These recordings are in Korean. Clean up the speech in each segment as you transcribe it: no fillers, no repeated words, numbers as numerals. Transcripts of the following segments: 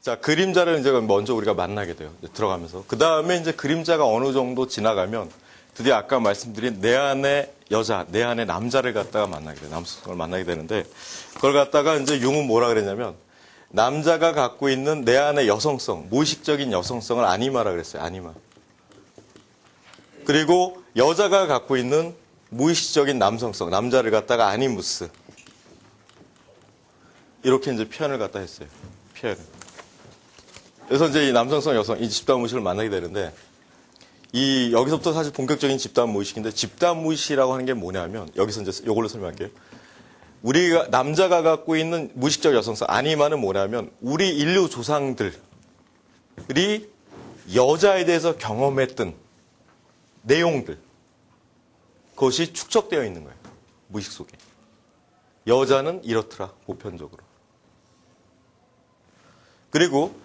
자, 그림자를 이제 먼저 우리가 만나게 돼요. 이제 들어가면서. 그 다음에 이제 그림자가 어느 정도 지나가면 드디어 아까 말씀드린 내 안의 여자, 내 안의 남자를 갖다가 만나게 돼요. 남성을 만나게 되는데 그걸 갖다가 이제 융은 뭐라 그랬냐면 남자가 갖고 있는 내 안의 여성성, 무의식적인 여성성을 아니마라 그랬어요. 아니마. 그리고 여자가 갖고 있는 무의식적인 남성성, 남자를 갖다가 아니무스. 이렇게 이제 표현을 갖다 했어요. 표현을. 그래서 이제 이 남성성, 여성, 이 집단 무의식을 만나게 되는데 여기서부터 사실 본격적인 집단 무의식인데 집단 무의식이라고 하는 게 뭐냐면 여기서 이제 이걸로 설명할게요. 우리가 남자가 갖고 있는 무의식적 여성성 아니마는 뭐냐면 우리 인류 조상들이 여자에 대해서 경험했던 내용들 그것이 축적되어 있는 거예요. 무의식 속에. 여자는 이렇더라 보편적으로. 그리고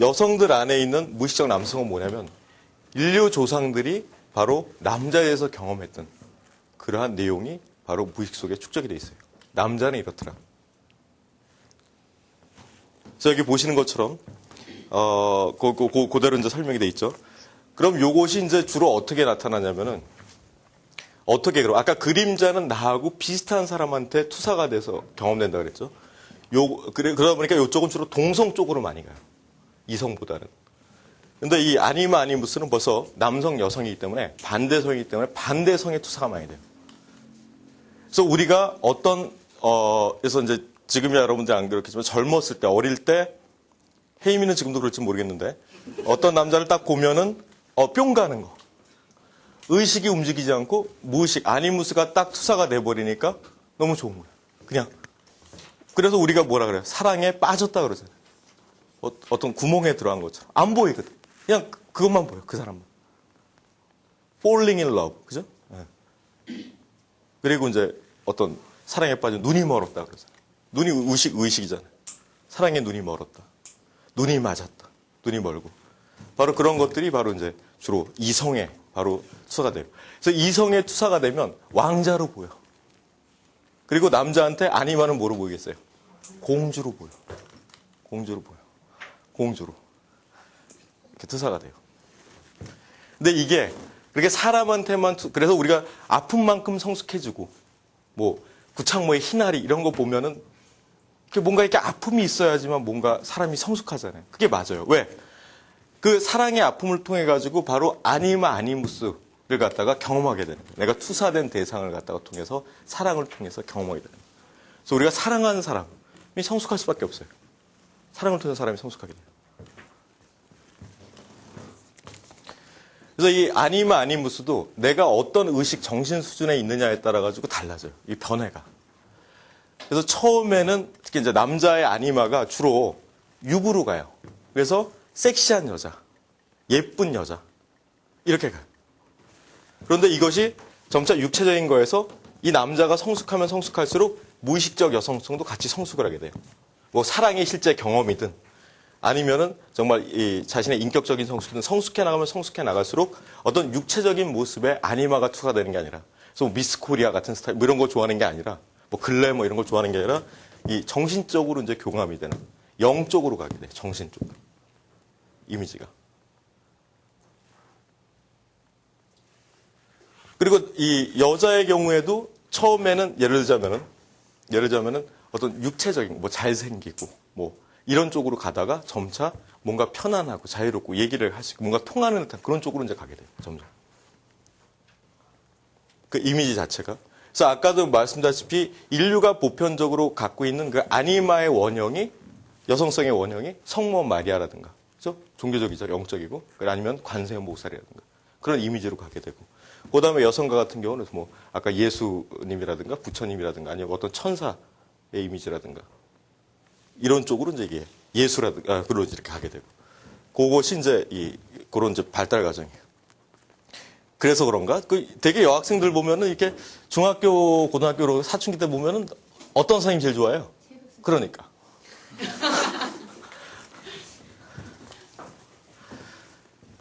여성들 안에 있는 무의식적 남성은 뭐냐면 인류 조상들이 바로 남자에 대해서 경험했던 그러한 내용이 바로 무의식 속에 축적이 되어 있어요. 남자는 이렇더라. 그래서 여기 보시는 것처럼 그대로 이제 설명이 되어 있죠. 그럼 요것이 이제 주로 어떻게 나타나냐면은 그럼 아까 그림자는 나하고 비슷한 사람한테 투사가 돼서 경험된다 그랬죠. 그러다 보니까 이쪽은 주로 동성 쪽으로 많이 가요. 이성보다는. 근데 이 아니마 아니무스는 벌써 남성 여성이기 때문에 반대성이기 때문에 반대성의 투사가 많이 돼요. 그래서 우리가 그래서 이제 지금이야 여러분들 안 그렇겠지만 젊었을 때 어릴 때 혜임이는 지금도 그럴지 모르겠는데 어떤 남자를 딱 보면은 뿅 가는 거. 의식이 움직이지 않고 무의식 아니무스가 딱 투사가 돼버리니까 너무 좋은 거예요. 그냥. 그래서 우리가 뭐라 그래요? 사랑에 빠졌다 그러잖아요. 어떤 구멍에 들어간 것처럼. 안 보이거든. 그냥 그것만 보여. 그 사람만. falling in love. 그죠? 네. 그리고 이제 어떤 사랑에 빠진 눈이 멀었다 그러잖아요. 눈이 의식이잖아요. 사랑에 눈이 멀었다. 눈이 맞았다. 눈이 멀고. 바로 그런 것들이 바로 이제 주로 이성에 바로 투사가 돼요. 그래서 이성에 투사가 되면 왕자로 보여. 그리고 남자한테 아니마는 뭐로 보이겠어요? 공주로 보여. 공주로 보여. 공주로. 이렇게 투사가 돼요. 근데 이게 그렇게 사람한테만 그래서 우리가 아픈 만큼 성숙해지고 뭐 구창모의 희나리 이런 거 보면은 뭔가 이렇게 아픔이 있어야지만 뭔가 사람이 성숙하잖아요. 그게 맞아요. 왜? 그 사랑의 아픔을 통해 가지고 바로 아니마 아니무스를 갖다가 경험하게 되는 거예요. 내가 투사된 대상을 갖다가 통해서 사랑을 통해서 경험하게 되는 거예요. 그래서 우리가 사랑하는 사람이 성숙할 수밖에 없어요. 사랑을 통해서 사람이 성숙하게 돼요. 그래서 이 아니마 아니무스도 내가 어떤 의식 정신 수준에 있느냐에 따라 가지고 달라져요. 이 변해가. 그래서 처음에는 특히 이제 남자의 아니마가 주로 육으로 가요. 그래서 섹시한 여자, 예쁜 여자 이렇게 가요. 그런데 이것이 점차 육체적인 거에서 이 남자가 성숙하면 성숙할수록 무의식적 여성성도 같이 성숙을 하게 돼요. 뭐 사랑의 실제 경험이든 아니면은 정말 이 자신의 인격적인 성숙이든 성숙해 나가면 성숙해 나갈수록 어떤 육체적인 모습에 아니마가 투사되는 게 아니라 그래서 미스 코리아 같은 스타일 뭐 이런 거 좋아하는 게 아니라 뭐 글래머 이런 걸 좋아하는 게 아니라 이 정신적으로 이제 교감이 되는 영적으로 가게 돼요. 정신 쪽으로. 이미지가. 그리고 이 여자의 경우에도 처음에는 예를 들자면은 어떤 육체적인 뭐 잘생기고 뭐 이런 쪽으로 가다가 점차 뭔가 편안하고 자유롭고 얘기를 할 수 있고 뭔가 통하는 듯한 그런 쪽으로 이제 가게 돼요. 점점. 그 이미지 자체가. 그래서 아까도 말씀드렸다시피 인류가 보편적으로 갖고 있는 그 아니마의 원형이 여성성의 원형이 성모 마리아라든가 그렇죠? 종교적이죠. 영적이고 아니면 관세음 모살이라든가 그런 이미지로 가게 되고 그 다음에 여성과 같은 경우는 뭐 아까 예수님이라든가 부처님이라든가 아니면 어떤 천사의 이미지라든가 이런 쪽으로 이제 이게 예수라든가 그런 이렇게 가게 되고 그것이 이제 그런 이제 발달 과정이에요. 그래서 그런가? 되게 여학생들 보면은 이렇게 중학교, 고등학교로 사춘기 때 보면은 어떤 선생님 제일 좋아해요? 그러니까.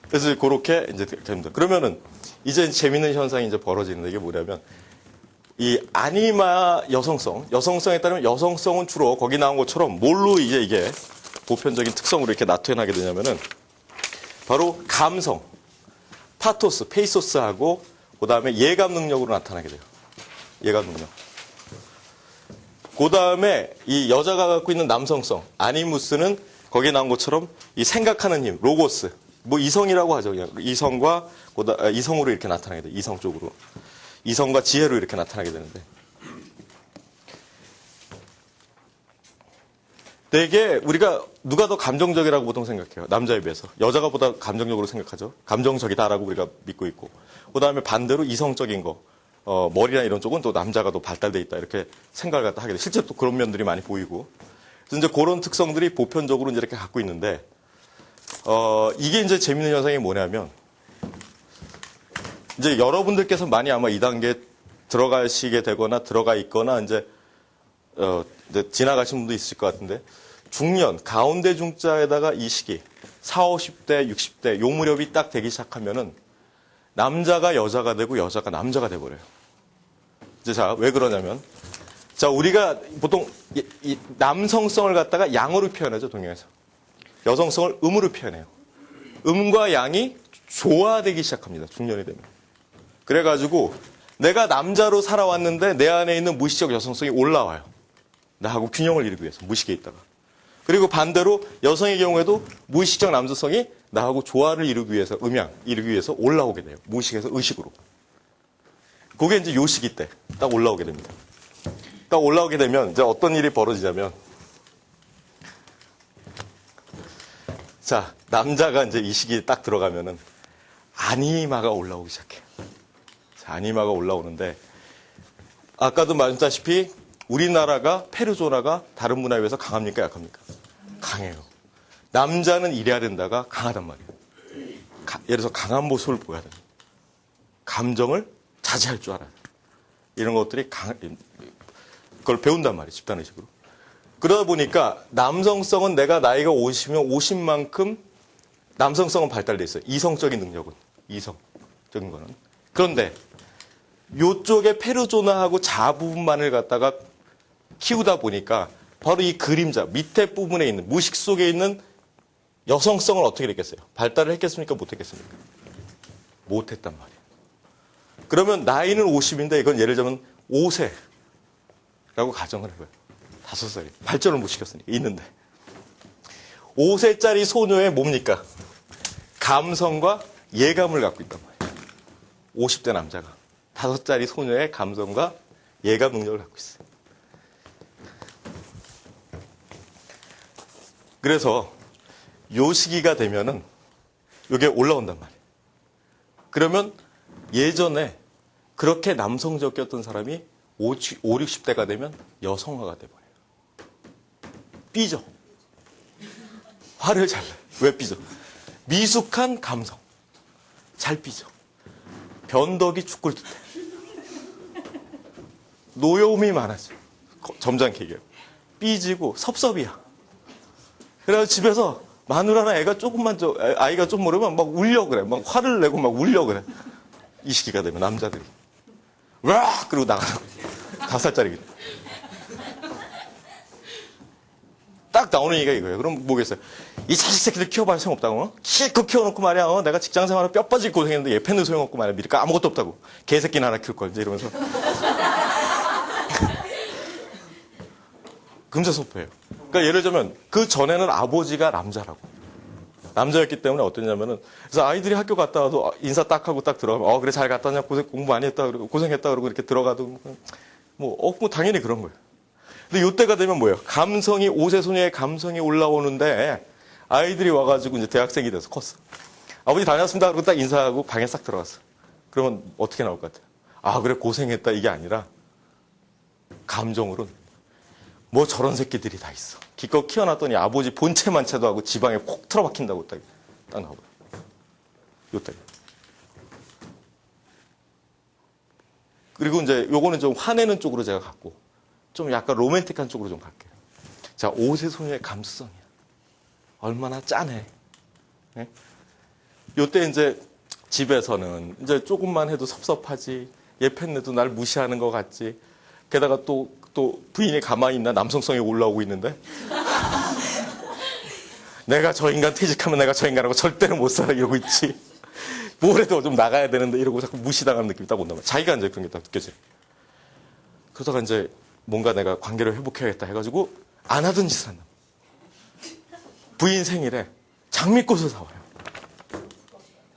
그래서 그렇게 이제 됩니다. 그러면은 이제 재밌는 현상이 이제 벌어지는데 이게 뭐냐면 이 아니마 여성성에 따르면 여성성은 주로 거기 나온 것처럼 뭘로 이제 이게 보편적인 특성으로 이렇게 나타나게 되냐면은 바로 감성, 파토스, 페이소스하고 그 다음에 예감 능력으로 나타나게 돼요. 예감 능력. 그 다음에 이 여자가 갖고 있는 남성성, 아니무스는 거기에 나온 것처럼 이 생각하는 힘, 로고스, 뭐 이성이라고 하죠. 그냥 이성과 이성으로 이렇게 나타나게 돼요. 이성 쪽으로. 이성과 지혜로 이렇게 나타나게 되는데. 되게 우리가 누가 더 감정적이라고 보통 생각해요. 남자에 비해서. 여자가 보다 감정적으로 생각하죠. 감정적이다라고 우리가 믿고 있고. 그 다음에 반대로 이성적인 거, 머리나 이런 쪽은 또 남자가 더 발달돼 있다. 이렇게 생각을 갖다 하게 돼. 실제로 또 그런 면들이 많이 보이고. 그래서 이제 그런 특성들이 보편적으로 이제 이렇게 갖고 있는데, 이게 이제 재밌는 현상이 뭐냐면, 이제 여러분들께서 많이 아마 이 단계에 들어가시게 되거나 들어가 있거나 이제 지나가신 분도 있을 것 같은데, 중년, 가운데 중자에다가 이 시기, 40, 50대, 60대, 요 무렵이 딱 되기 시작하면은 남자가 여자가 되고 여자가 남자가 돼버려요. 이제 자, 왜 그러냐면, 자, 우리가 보통 이 남성성을 갖다가 양으로 표현하죠, 동양에서. 여성성을 음으로 표현해요. 음과 양이 조화되기 시작합니다, 중년이 되면. 그래가지고 내가 남자로 살아왔는데 내 안에 있는 무의식적 여성성이 올라와요. 나하고 균형을 이루기 위해서, 무의식에 있다가. 그리고 반대로 여성의 경우에도 무의식적 남성성이 나하고 조화를 이루기 위해서, 음양 이루기 위해서 올라오게 돼요. 무의식에서 의식으로. 그게 이제 요 시기 때 딱 올라오게 됩니다. 딱 올라오게 되면 이제 어떤 일이 벌어지냐면, 자, 남자가 이제 이 시기에 딱 들어가면은 아니마가 올라오기 시작해요. 자, 아니마가 올라오는데, 아까도 말했다시피 우리나라가 페르소나가 다른 문화에 비해서 강합니까, 약합니까? 강해요. 남자는 이래야 된다가 강하단 말이에요. 예를 들어서 강한 모습을 보여야 돼요. 감정을 자제할 줄 알아요. 이런 것들이 그걸 배운단 말이에요, 집단의식으로. 그러다 보니까 남성성은 내가 나이가 50이면 50만큼 남성성은 발달돼 있어요. 이성적인 능력은. 이성적인 거는. 그런데 요쪽에 페르소나하고 자 부분만을 갖다가 키우다 보니까 바로 이 그림자, 밑에 부분에 있는, 무의식 속에 있는 여성성을 어떻게 했겠어요? 발달을 했겠습니까? 못했겠습니까? 못했단 말이에요. 그러면 나이는 50인데 이건 예를 들면 5세라고 가정을 해봐요. 5살이. 발전을 못 시켰으니까. 있는데. 5세짜리 소녀의 뭡니까? 감성과 예감을 갖고 있단 말이에요. 50대 남자가. 5살짜리 소녀의 감성과 예감 능력을 갖고 있어요. 그래서 요 시기가 되면은 요게 올라온단 말이에요. 그러면 예전에 그렇게 남성적이었던 사람이 5, 60대가 되면 여성화가 돼버려요. 삐져. 화를 잘 내요. 왜 삐져? 미숙한 감성. 잘 삐져. 변덕이 죽을 듯해. 노여움이 많아져. 점잖게 얘기해요. 삐지고 섭섭이야. 그래서 집에서 마누라나 애가 조금만 아이가 좀 모르면 막 울려 그래. 막 화를 내고 막 울려 그래. 이 시기가 되면 남자들이. 와! 그러고 나가는 거예요. 5살짜리. 딱 나오는 얘기가 이거예요. 그럼 뭐겠어요? 이 자식 새끼들 키워봐야 소용없다고. 키껏 키워놓고 말이야. 내가 직장생활을 뼈 빠지게 고생했는데 얘 팬도 소용없고 말이야. 미리까 아무것도 없다고. 개새끼나 하나 키울 걸. 이제 이러면서. 금세소포예요. 그러니까 예를 들면 그 전에는 아버지가 남자라고. 남자였기 때문에 어떠냐면은 그래서 아이들이 학교 갔다 와도 인사 딱 하고 딱 들어가면 그래 잘 갔다 왔냐 공부 많이 했다 그러고 고생했다 그러고 이렇게 들어가도 뭐 당연히 그런 거예요. 근데 요때가 되면 뭐예요? 감성이 5세 소녀의 감성이 올라오는데 아이들이 와가지고 이제 대학생이 돼서 컸어. 아버지 다녔습니다. 그러고 딱 인사하고 방에 싹 들어갔어. 그러면 어떻게 나올 것 같아요? 그래 고생했다 이게 아니라 감정으로는 뭐 저런 새끼들이 다 있어. 기껏 키워놨더니 아버지 본체만 채도 하고 지방에 콕 틀어박힌다고 딱 나오고. 요때. 그리고 이제 요거는 좀 화내는 쪽으로 제가 갔고 좀 약간 로맨틱한 쪽으로 좀 갈게요. 자, 5세 소녀의 감수성이야. 얼마나 짠해. 네? 요때 이제 집에서는 이제 조금만 해도 섭섭하지. 얘 팬네도 날 무시하는 것 같지. 게다가 또 부인이 가만히 있나 남성성이 올라오고 있는데 내가 저 인간 퇴직하면 내가 저 인간하고 절대로 못 살아 이러고 있지. 뭐래도 좀 나가야 되는데 이러고 자꾸 무시당하는 느낌이 딱 온단 말이야. 자기가 이제 그런 게 딱 느껴져. 그러다가 이제 뭔가 내가 관계를 회복해야겠다 해가지고 안 하던 짓을 한다. 부인 생일에 장미꽃을 사와요.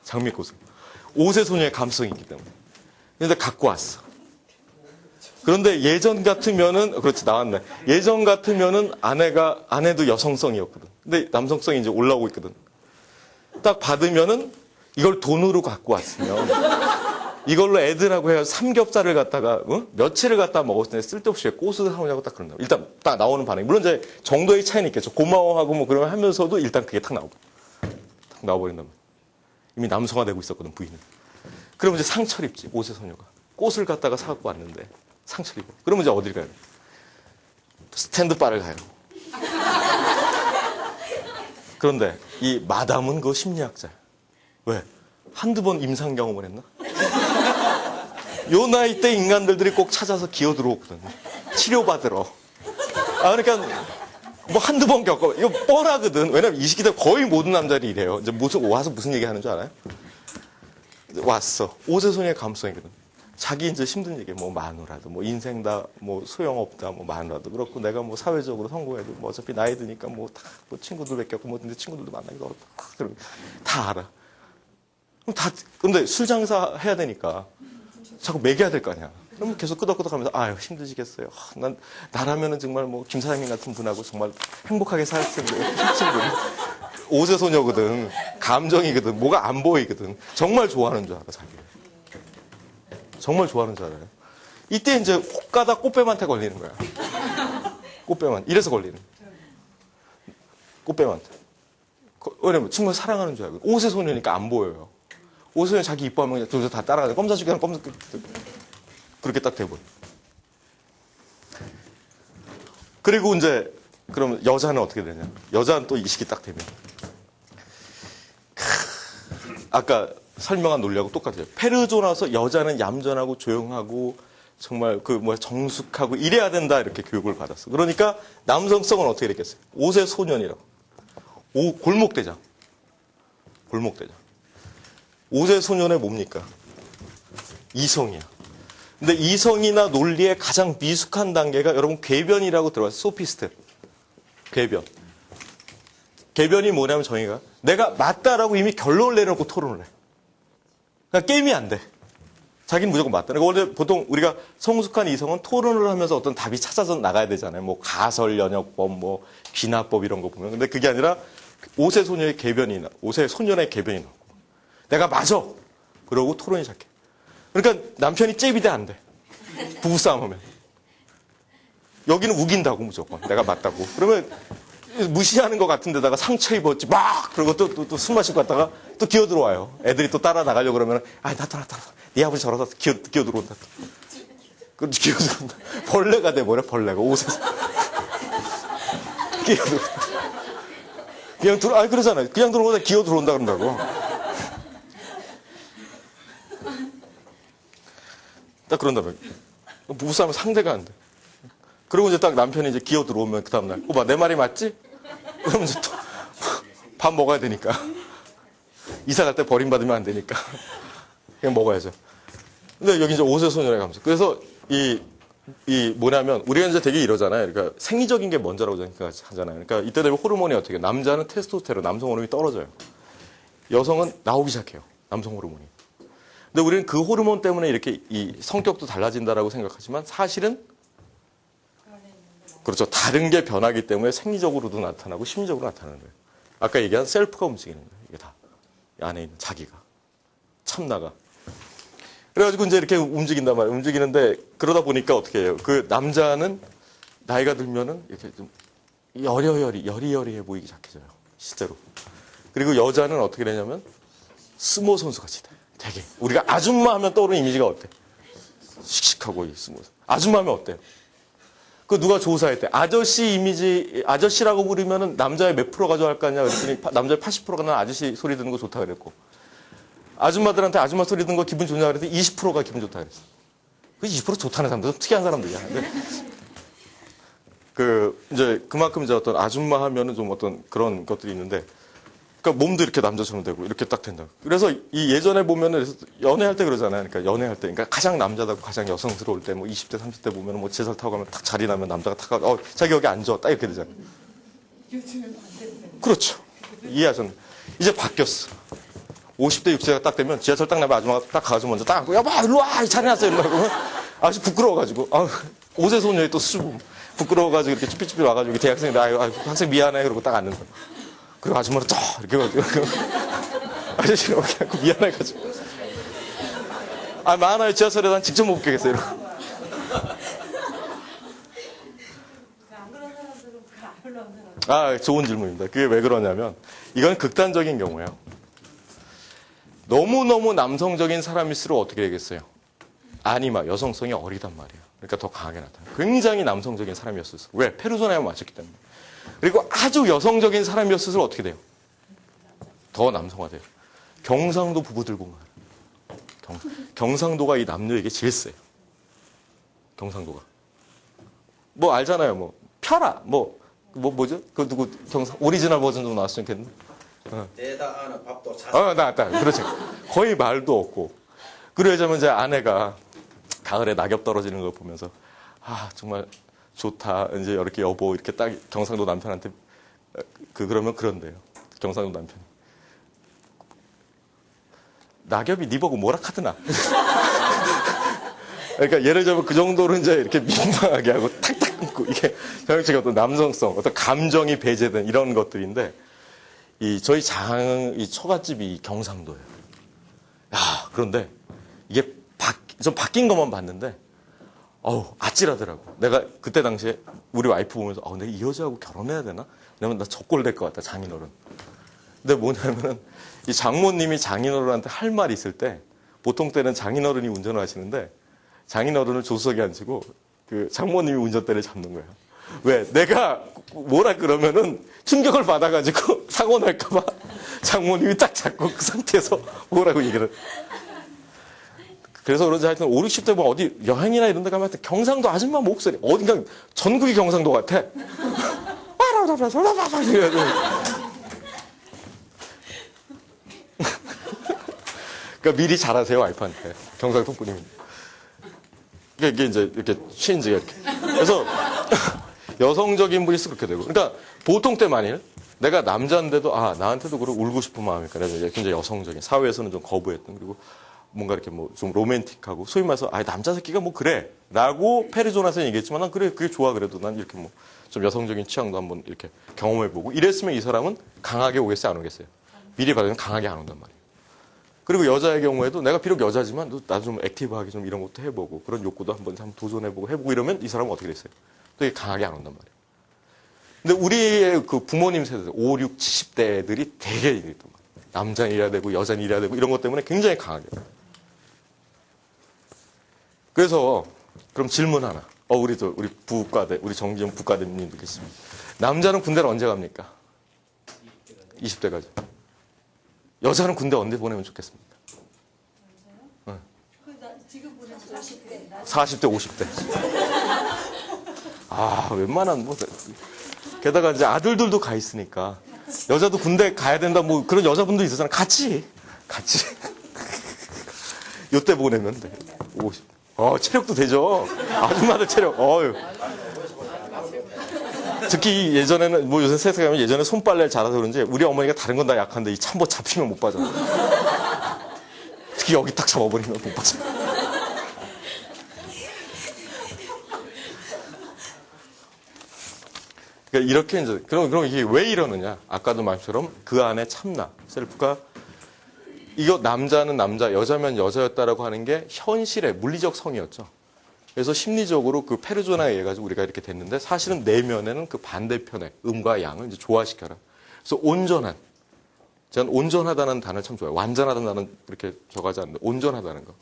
장미꽃을. 5세 소녀의 감성이 있기 때문에. 근데 갖고 왔어. 그런데 예전 같으면은, 그렇지, 나왔네. 예전 같으면은 아내도 여성성이었거든. 근데 남성성이 이제 올라오고 있거든. 딱 받으면은 이걸 돈으로 갖고 왔으면 이걸로 애들하고 해서 삼겹살을 갖다가, 며칠을 갖다 먹었을 때 쓸데없이 왜 꽃을 사오냐고 딱 그런다. 일단 딱 나오는 반응이. 물론 이제 정도의 차이는 있겠죠. 고마워하고 뭐 그러면 하면서도 일단 그게 탁 나오고. 탁 나와버린단 말이야. 이미 남성화되고 있었거든, 부인은. 그러면 이제 상처를 입지, 5세 소녀가. 꽃을 갖다가 사갖고 왔는데, 상처를 입어. 그러면 이제 어딜 가요? 스탠드바를 가요. 그런데 이 마담은 그 심리학자야. 왜? 한두 번 임상 경험을 했나? 요 나이 때 인간들이 꼭 찾아서 기어 들어오거든. 치료받으러. 그러니까, 뭐 한두 번 겪어. 이거 뻔하거든. 왜냐면 이 시기 때 거의 모든 남자들이 이래요. 이제 와서 무슨 얘기 하는 줄 알아요? 왔어. 5세 소녀의 감성이거든. 자기 이제 힘든 얘기, 뭐 마누라도, 뭐 인생 다 뭐 소용없다, 뭐 마누라도 그렇고 내가 뭐 사회적으로 성공해도 뭐 어차피 나이 드니까 뭐 다 뭐 친구들밖에 없고 뭐 근데 친구들도 만나기도 어렵다. 다 알아. 그럼 근데 술 장사 해야 되니까 자꾸 먹여야 될 거 아니야. 그러면 계속 끄덕끄덕 하면서 아유 힘드시겠어요. 나라면은 정말 뭐 김 사장님 같은 분하고 정말 행복하게 살 텐데 친구. 5세 소녀거든. 감정이거든. 뭐가 안 보이거든. 정말 좋아하는 줄 알아, 자기를. 정말 좋아하는 줄 알아요. 이때 이제 혹 가다 꽃뱀한테 걸리는 거야. 꽃뱀한테. 이래서 걸리는. 꽃뱀한테. 왜냐면 정말 사랑하는 줄 알고. 5세 소녀니까 안 보여요. 5세 소녀 자기 이뻐하면 그냥 다 따라가요. 껌사주기랑 그렇게 딱 돼버려. 그리고 이제 그러면 여자는 어떻게 되냐. 여자는 또 이 시기 딱 되면. 아까 설명한 논리하고 똑같아요. 페르조나서 여자는 얌전하고 조용하고 정말 정숙하고 이래야 된다 이렇게 교육을 받았어. 그러니까 남성성은 어떻게 됐겠어요? 5세 소년이라고. 골목대장. 골목대장. 5세 소년의 뭡니까? 이성이야. 근데 이성이나 논리의 가장 미숙한 단계가 여러분 궤변이라고 들어봤어요. 소피스트. 궤변. 궤변이 뭐냐면 정의가 내가 맞다라고 이미 결론을 내놓고 토론을 해. 그러니까 게임이 안 돼. 자기는 무조건 맞다. 그러니까 원래 보통 우리가 성숙한 이성은 토론을 하면서 어떤 답이 찾아서 나가야 되잖아요. 뭐 가설, 연역법, 뭐 귀납법 이런 거 보면. 근데 그게 아니라 5세 소녀의 궤변이나 5세 소년의 궤변이 나오고 내가 맞아. 그러고 토론이 시작해. 그러니까 남편이 잽이 안 돼. 부부싸움 하면. 여기는 우긴다고 무조건. 내가 맞다고. 그러면 무시하는 것 같은 데다가 상처 입었지 막 그러고 또 술 마시고 갔다가 또 기어 들어와요. 애들이 또 따라 나가려고 그러면 나타나 네 아버지 저러다 기어 들어온다. 기어 들어온다. 벌레가 돼버려. 벌레가 5세 기어 들어온다. 그냥 그러잖아요. 그냥 들어오다 기어 들어온다 그런다고. 딱 그런다며. 부부싸움은 상대가 안 돼. 그리고 이제 딱 남편이 이제 기어 들어오면 그 다음날 오빠 내 말이 맞지? 그러면 이제 또 밥 먹어야 되니까 이사 갈 때 버림받으면 안 되니까 그냥 먹어야죠. 근데 여기 이제 5세 소년의 감성. 그래서 이 뭐냐면 우리가 이제 되게 이러잖아요. 그러니까 생리적인 게 먼저라고 생각하잖아요. 그러니까 이때 되면 호르몬이 어떻게 남자는 테스토스테론 남성 호르몬이 떨어져요. 여성은 나오기 시작해요. 남성 호르몬이. 근데 우리는 그 호르몬 때문에 이렇게 이 성격도 달라진다라고 생각하지만 사실은 그렇죠. 다른 게 변하기 때문에 생리적으로도 나타나고 심리적으로 나타나는 거예요. 아까 얘기한 셀프가 움직이는 거예요. 이게 다. 이 안에 있는 자기가. 참나가. 그래가지고 이제 이렇게 움직인단 말이에요. 움직이는데 그러다 보니까 어떻게 해요? 그 남자는 나이가 들면은 이렇게 좀 여리여리해 보이기 시작해져요. 실제로. 그리고 여자는 어떻게 되냐면 스모 선수 같이 돼. 되게. 우리가 아줌마 하면 떠오르는 이미지가 어때? 씩씩하고 이 스모. 아줌마 하면 어때요? 그 누가 조사했대. 아저씨 이미지, 아저씨라고 부르면은 남자의 몇 프로 가져갈 거냐 그랬더니 남자의 80%가 난 아저씨 소리 듣는 거 좋다 그랬고. 아줌마들한테 아줌마 소리 듣는 거 기분 좋냐 그랬더니 20%가 기분 좋다 그랬어. 그 20% 좋다는 사람들은 특이한 사람들이야. 근데 이제 그만큼 이제 어떤 아줌마 하면은 좀 어떤 그런 것들이 있는데, 그러니까 몸도 이렇게 남자처럼 되고 이렇게 딱 된다. 그래서 이 예전에 보면은 연애할 때 그러잖아요. 그러니까 연애할 때, 그러니까 가장 남자다고 가장 여성스러울 때, 뭐 20대, 30대 보면은 뭐 제설 타고 가면 딱 자리 나면 남자가 탁 가고, 자기 여기 앉아. 딱 이렇게 되잖아요. 요즘은 안 되는데. 그렇죠. 이해하셨네. 이제 바뀌었어. 50대, 60대가 딱 되면 지하철 딱 나면 아줌마가 딱 가가지고 먼저 딱 앉고, 여보, 일로 와! 자리 났어! 이러고. 아주 부끄러워가지고, 옷의 소녀의 또 수줍음. 부끄러워가지고 이렇게 쭈삣쭈삣 와가지고 대학생인데, 학생 미안해. 그러고 딱 앉는 거야. 그리고 아줌마는 쫙 이렇게 해가지고. 아저씨가 이렇게 하고 미안해가지고. 많아요. 지하철에 난 직접 못 붙겠어요. 이러고. 안 그런 사람들은 안 올라온 사람. 좋은 질문입니다. 그게 왜 그러냐면, 이건 극단적인 경우예요. 너무너무 남성적인 사람일수록 어떻게 되겠어요? 아니마, 여성성이 어리단 말이에요. 그러니까 더 강하게 나타나요. 굉장히 남성적인 사람이었어요. 왜? 페르소나에 맞췄기 때문에. 그리고 아주 여성적인 사람이었을수록 어떻게 돼요? 더 남성화돼요. 경상도 부부들 보면 경상도가 이 남녀에게 제일 세요. 경상도가. 뭐 알잖아요. 뭐 펴라. 뭐죠? 그 누구 오리지널 버전 좀 나왔으면 좋겠는데. 내다 아는 밥도 자. 나왔다. 그렇지. 거의 말도 없고. 그러자면 이제 아내가 가을에 낙엽 떨어지는 걸 보면서 정말 좋다. 이제 이렇게 여보 이렇게 딱 경상도 남편한테 그러면 그런데요. 경상도 남편이 낙엽이 네 보고 뭐라 카드나. 그러니까 예를 들면 그 정도로 이제 이렇게 민망하게 하고 탁탁 끊고 이게 전형적인 어떤 남성성, 어떤 감정이 배제된 이런 것들인데 저희 이 처갓집이 경상도예요. 그런데 이게 좀 바뀐 것만 봤는데 아찔하더라고. 내가 그때 당시에 우리 와이프 보면서 내가 이 여자하고 결혼해야 되나? 왜냐면 나 적골 될 것 같다, 장인어른. 근데 뭐냐면은 이 장모님이 장인어른한테 할 말이 있을 때 보통 때는 장인어른이 운전을 하시는데 장인어른을 조수석에 앉히고 그 장모님이 운전대를 잡는 거예요. 왜? 내가 뭐라 그러면은 충격을 받아가지고 사고 날까봐 장모님이 딱 잡고 그 상태에서 뭐라고 얘기를. 그래서 그런지 하여튼 5, 60대 뭐 어디 여행이나 이런 데 가면 하여튼 경상도 아줌마 목소리 어딘가 전국이 경상도 같아. 그러니까 미리 잘하세요 와이프한테. 경상도 분입니다. 이게 이제 이렇게 체인지가 이렇게. 그래서 여성적인 분이 그렇게 되고. 그러니까 보통 때 만일 내가 남자인데도 나한테도 그러고 울고 싶은 마음이니까 굉장히 여성적인 사회에서는 좀 거부했던 그리고 뭔가 이렇게 뭐 좀 로맨틱하고 소위 말해서 남자 새끼가 뭐 그래 라고 페르조나에서 얘기했지만 난 그래 그게 좋아 그래도 난 이렇게 뭐 좀 여성적인 취향도 한번 이렇게 경험해보고 이랬으면 이 사람은 강하게 오겠어요 안 오겠어요? 미리 받으면 강하게 안 온단 말이에요. 그리고 여자의 경우에도 내가 비록 여자지만 나도 좀 액티브하게 좀 이런 것도 해보고 그런 욕구도 한번 도전해보고 해보고 이러면 이 사람은 어떻게 됐어요? 되게 강하게 안 온단 말이에요. 근데 우리의 그 부모님 세대 5, 6, 70대 애들이 되게 이랬던 거예요. 남자는 이래야 되고 여자는 이래야 되고 이런 것 때문에 굉장히 강하게. 그래서 그럼 질문 하나. 우리 부과대, 우리 정지영 부과대님도 계십니다. 남자는 군대를 언제 갑니까? 20대까지. 여자는 군대 언제 보내면 좋겠습니까? 맞아요? 지금 보내면 40대. 40대, 50대. 웬만한 게다가 이제 아들들도 가 있으니까 여자도 군대 가야 된다 뭐 그런 여자분도 있었잖아. 같이. 요때 보내면 돼. 50. 체력도 되죠. 아줌마들 체력. 특히 예전에는 뭐 요새 세상에 가면 예전에 손빨래를 잘해서 그런지 우리 어머니가 다른 건 다 약한데 이 참보 잡히면 못 빠져. 특히 여기 딱 잡아버리면 못 빠져. 그러니까 이렇게 이제 그럼 이게 왜 이러느냐? 아까도 말처럼 그 안에 참나 셀프가 이거 남자는 남자, 여자면 여자였다라고 하는 게 현실의 물리적 성이었죠. 그래서 심리적으로 그 페르조나에 의해 가지고 우리가 이렇게 됐는데 사실은 내면에는 그 반대편의 음과 양을 이제 조화시켜라. 그래서 온전한. 저는 온전하다는 단어를 참 좋아해요. 완전하다는 단어는 이렇게 적하지 않는데 온전하다는 거.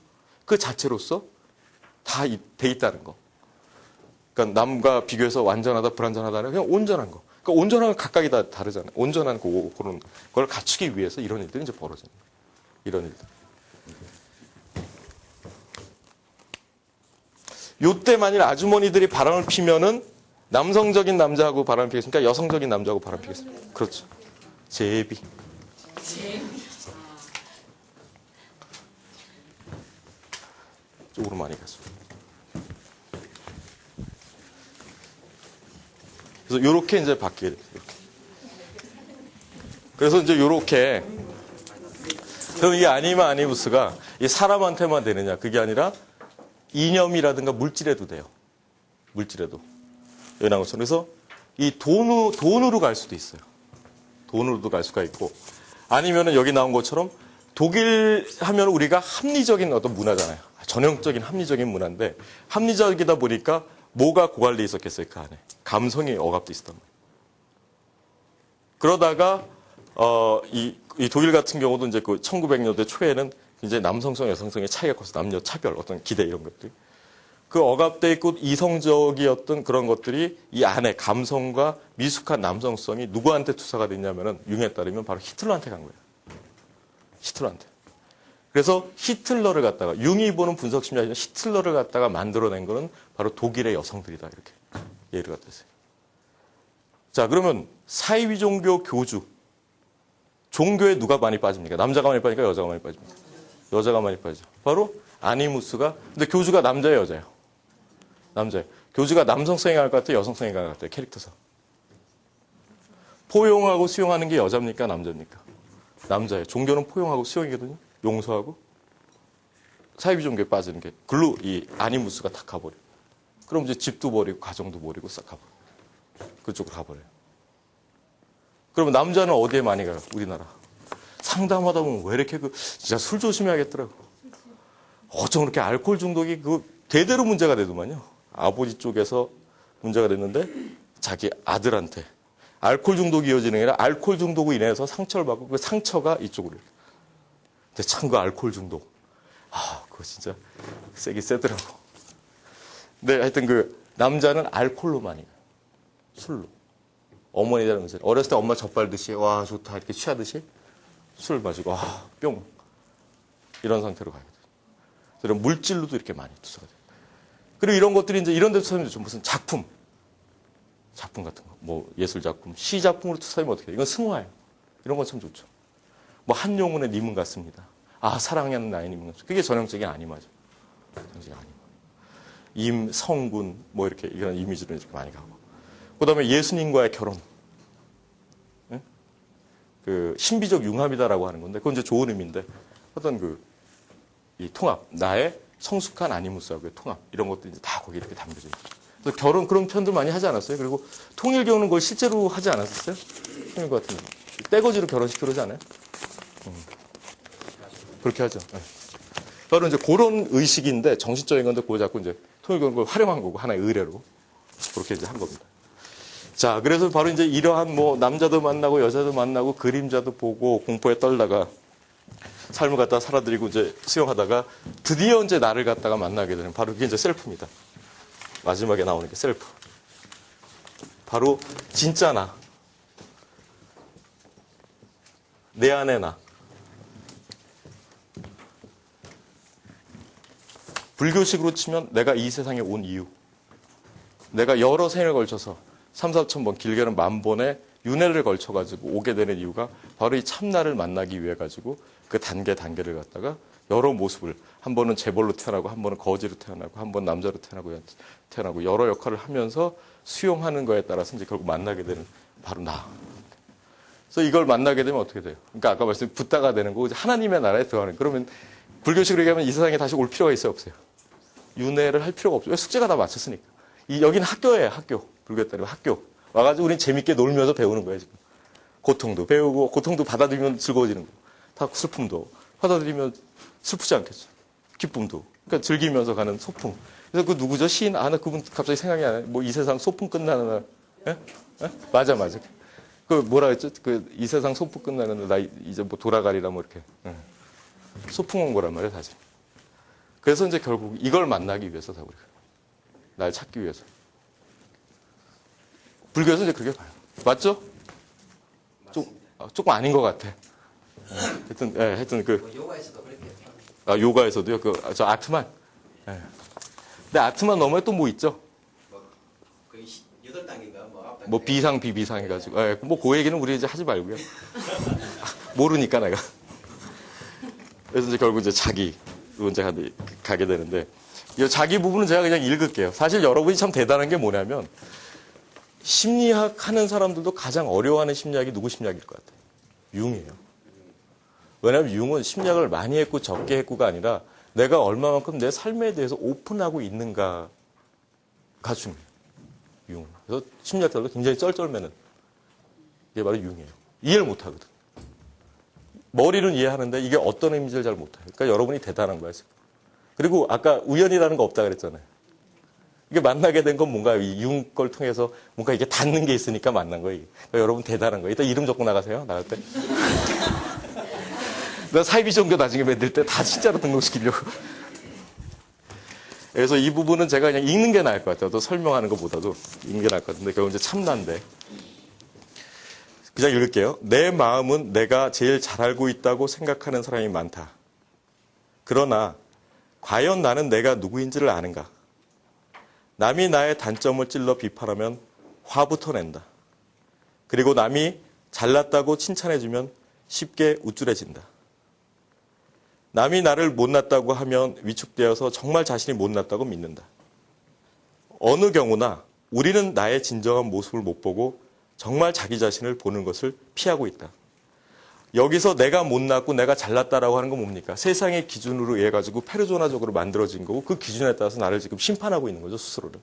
그 자체로서 다 돼 있다는 거. 그러니까 남과 비교해서 완전하다, 불완전하다는 그냥 온전한 거. 그러니까 온전한 건 각각이 다 다르잖아요. 온전한 그런 걸 갖추기 위해서 이런 일들이 이제 벌어지는 거예요. 이런 일들. 요때 만일 아주머니들이 바람을 피면은 남성적인 남자하고 바람 피겠습니까? 여성적인 남자하고 바람 피겠습니까? 그렇죠. 제비. 쪽으로 많이 가죠. 그래서 요렇게 이제 바뀌게 돼요. 이렇게. 그래서 이제 요렇게. 그럼 이 아니마 아니무스가 이 사람한테만 되느냐? 그게 아니라 이념이라든가 물질에도 돼요. 물질에도. 여기 나온 것처럼. 그래서 이 돈으로 갈 수도 있어요. 돈으로도 갈 수가 있고. 아니면은 여기 나온 것처럼 독일 하면 우리가 합리적인 어떤 문화잖아요. 전형적인 합리적인 문화인데 합리적이다 보니까 뭐가 고갈돼 있었겠어요, 그 안에. 감성이 억압돼 있었단 말이에요. 그러다가, 이 독일 같은 경우도 이제 그 1900년대 초에는 이제 남성성, 여성성의 차이가 커서 남녀 차별, 어떤 기대 이런 것들. 그 억압돼 있고 이성적이었던 그런 것들이 이 안에 감성과 미숙한 남성성이 누구한테 투사가 됐냐면은 융에 따르면 바로 히틀러한테 간 거예요. 히틀러한테. 그래서 히틀러를 갖다가 융이 보는 분석심리학에서 히틀러를 갖다가 만들어낸 거는 바로 독일의 여성들이다 이렇게 예를 갖다 했어요. 자, 그러면 사이비 종교 교주 종교에 누가 많이 빠집니까? 남자가 많이 빠집니까? 여자가 많이 빠집니까? 여자가 많이 빠지죠. 바로 아니무스가. 근데 교주가 남자예요, 여자예요? 남자예요. 교주가 남성성이 강할 것 같아요, 여성성이 강할 것 같아요, 캐릭터상. 포용하고 수용하는 게 여자입니까, 남자입니까? 남자예요. 종교는 포용하고 수용이거든요. 용서하고. 사이비 종교에 빠지는 게 글로 이 아니무스가 다 가버려요. 그럼 이제 집도 버리고 가정도 버리고 싹 가버려요. 그쪽으로 가버려요. 그러면 남자는 어디에 많이 가요? 우리나라. 상담하다 보면 왜 이렇게 진짜 술 조심해야겠더라고. 어쩜 그렇게 알코올 중독이 대대로 문제가 되더만요. 아버지 쪽에서 문제가 됐는데 자기 아들한테 알코올 중독이 이어지는 게 아니라 알코올 중독으로 인해서 상처를 받고 그 상처가 이쪽으로. 근데 참 그 알코올 중독. 그거 진짜 세긴 세더라고. 근데 하여튼 그 남자는 알코올로 많이 가요. 술로. 어머니들 문제. 어렸을 때 엄마 젖발듯이 와 좋다 이렇게 취하듯이 술 마시고 뿅 이런 상태로 가게 돼요. 그런 물질로도 이렇게 많이 투사가 돼요. 그리고 이런 것들이 이제 이런 데 투사하면 좀 무슨 작품 같은 거, 뭐 예술 작품, 시 작품으로 투사하면 어떻게 돼요? 이건 승화예요. 이런 건 참 좋죠. 뭐 한용운의 님은 같습니다. 사랑하는 나의 님은 같습니다. 그게 전형적인 아니마죠. 전형적인 아니마. 임성군 뭐 이렇게 이런 이미지로 이렇게 많이 가고. 그다음에 예수님과의 결혼. 네? 그 신비적 융합이다라고 하는 건데 그건 이제 좋은 의미인데 어떤 이 통합, 나의 성숙한 아니무스하고의 통합 이런 것들이 이제 다 거기 이렇게 담겨져 있죠. 그래서 결혼 그런 편들 많이 하지 않았어요? 그리고 통일교는 그걸 실제로 하지 않았었어요? 통일교 같은 거. 떼거지로 결혼식 그러지 않아요? 그렇게 하죠. 네. 바로 이제 그런 의식인데 정신적인 건데 그걸 자꾸 이제 통일교는 그걸 활용한 거고 하나의 의례로 그렇게 이제 한 겁니다. 자, 그래서 바로 이제 이러한 뭐 남자도 만나고 여자도 만나고 그림자도 보고 공포에 떨다가 삶을 갖다가 살아들이고 이제 수용하다가 드디어 이제 나를 갖다가 만나게 되는 바로 그게 이제 셀프입니다. 마지막에 나오는 게 셀프. 바로 진짜 나. 내 안의 나. 불교식으로 치면 내가 이 세상에 온 이유. 내가 여러 생을 걸쳐서 3, 4천 번, 길게는 10,000번의 윤회를 걸쳐가지고 오게 되는 이유가 바로 이 참나를 만나기 위해 가지고 그 단계를 갖다가 여러 모습을 한 번은 재벌로 태어나고 한 번은 거지로 태어나고 한 번 남자로 태어나고 여러 역할을 하면서 수용하는 거에 따라서 이제 결국 만나게 되는 바로 나. 그래서 이걸 만나게 되면 어떻게 돼요? 그러니까 아까 말씀드린 붓다가 되는 거고 이제 하나님의 나라에 들어가는. 그러면 불교식으로 얘기하면 이 세상에 다시 올 필요가 있어요, 없어요? 윤회를 할 필요가 없어요. 왜 숙제가 다 마쳤으니까. 여기는 학교예요, 학교. 불교에 따르면 학교. 와가지고 우린 재밌게 놀면서 배우는 거예요, 지금. 고통도 배우고, 고통도 받아들이면 즐거워지는 거고. 다 슬픔도 받아들이면 슬프지 않겠죠. 기쁨도. 그러니까 즐기면서 가는 소풍. 그래서 그 누구죠? 시인, 나 그분 갑자기 생각이 안 나요. 뭐 이 세상 소풍 끝나는 날. 예? 예? 맞아. 그 뭐라 했죠? 이 세상 소풍 끝나는 날, 나 이제 뭐 돌아가리라 뭐 이렇게. 예. 소풍 온 거란 말이에요, 사실. 그래서 이제 결국 이걸 만나기 위해서 다 우리가. 날 찾기 위해서. 불교에서 이제 그렇게 봐요. 맞죠? 조금 아닌 것 같아. 하여튼 요가에서도 그렇게. 요가에서도요. 저 아트만. 예. 근데 아트만 넘어에 또 뭐 있죠? 거의 8단계 뭐 비상 비비상 해가지고 뭐 그 얘기는 우리 이제 하지 말고요. 모르니까 내가. 그래서 이제 결국 이제 자기로 이제 가게 되는데 이 자기 부분은 제가 그냥 읽을게요. 사실 여러분이 참 대단한 게 뭐냐면 심리학 하는 사람들도 가장 어려워하는 심리학이 누구 심리학일 것 같아요? 융이에요. 왜냐하면 융은 심리학을 많이 했고 적게 했고가 아니라 내가 얼마만큼 내 삶에 대해서 오픈하고 있는가가 중요해요. 융. 그래서 심리학자들도 굉장히 쩔쩔매는 이게 바로 융이에요. 이해를 못하거든. 머리는 이해하는데 이게 어떤 의미인지를 잘 못해요. 그러니까 여러분이 대단한 거야 지금. 그리고 아까 우연이라는 거 없다 그랬잖아요. 이게 만나게 된 건 뭔가 이 융 걸 통해서 뭔가 이게 닿는 게 있으니까 만난 거예요. 그러니까 여러분 대단한 거예요. 이따 이름 적고 나가세요. 나갈 때. 나 사이비 종교 나중에 만들 때 다 진짜로 등록시키려고. 그래서 이 부분은 제가 그냥 읽는 게 나을 것 같아요. 또 설명하는 것보다도 읽는 게 나을 것 같은데 결국 이제 참난데. 그냥 읽을게요. 내 마음은 내가 제일 잘 알고 있다고 생각하는 사람이 많다. 그러나 과연 나는 내가 누구인지를 아는가? 남이 나의 단점을 찔러 비판하면 화부터 낸다. 그리고 남이 잘났다고 칭찬해주면 쉽게 우쭐해진다. 남이 나를 못났다고 하면 위축되어서 정말 자신이 못났다고 믿는다. 어느 경우나 우리는 나의 진정한 모습을 못 보고 정말 자기 자신을 보는 것을 피하고 있다. 여기서 내가 못났고 내가 잘났다라고 하는 건 뭡니까? 세상의 기준으로 의해 가지고 페르소나적으로 만들어진 거고 그 기준에 따라서 나를 지금 심판하고 있는 거죠, 스스로를.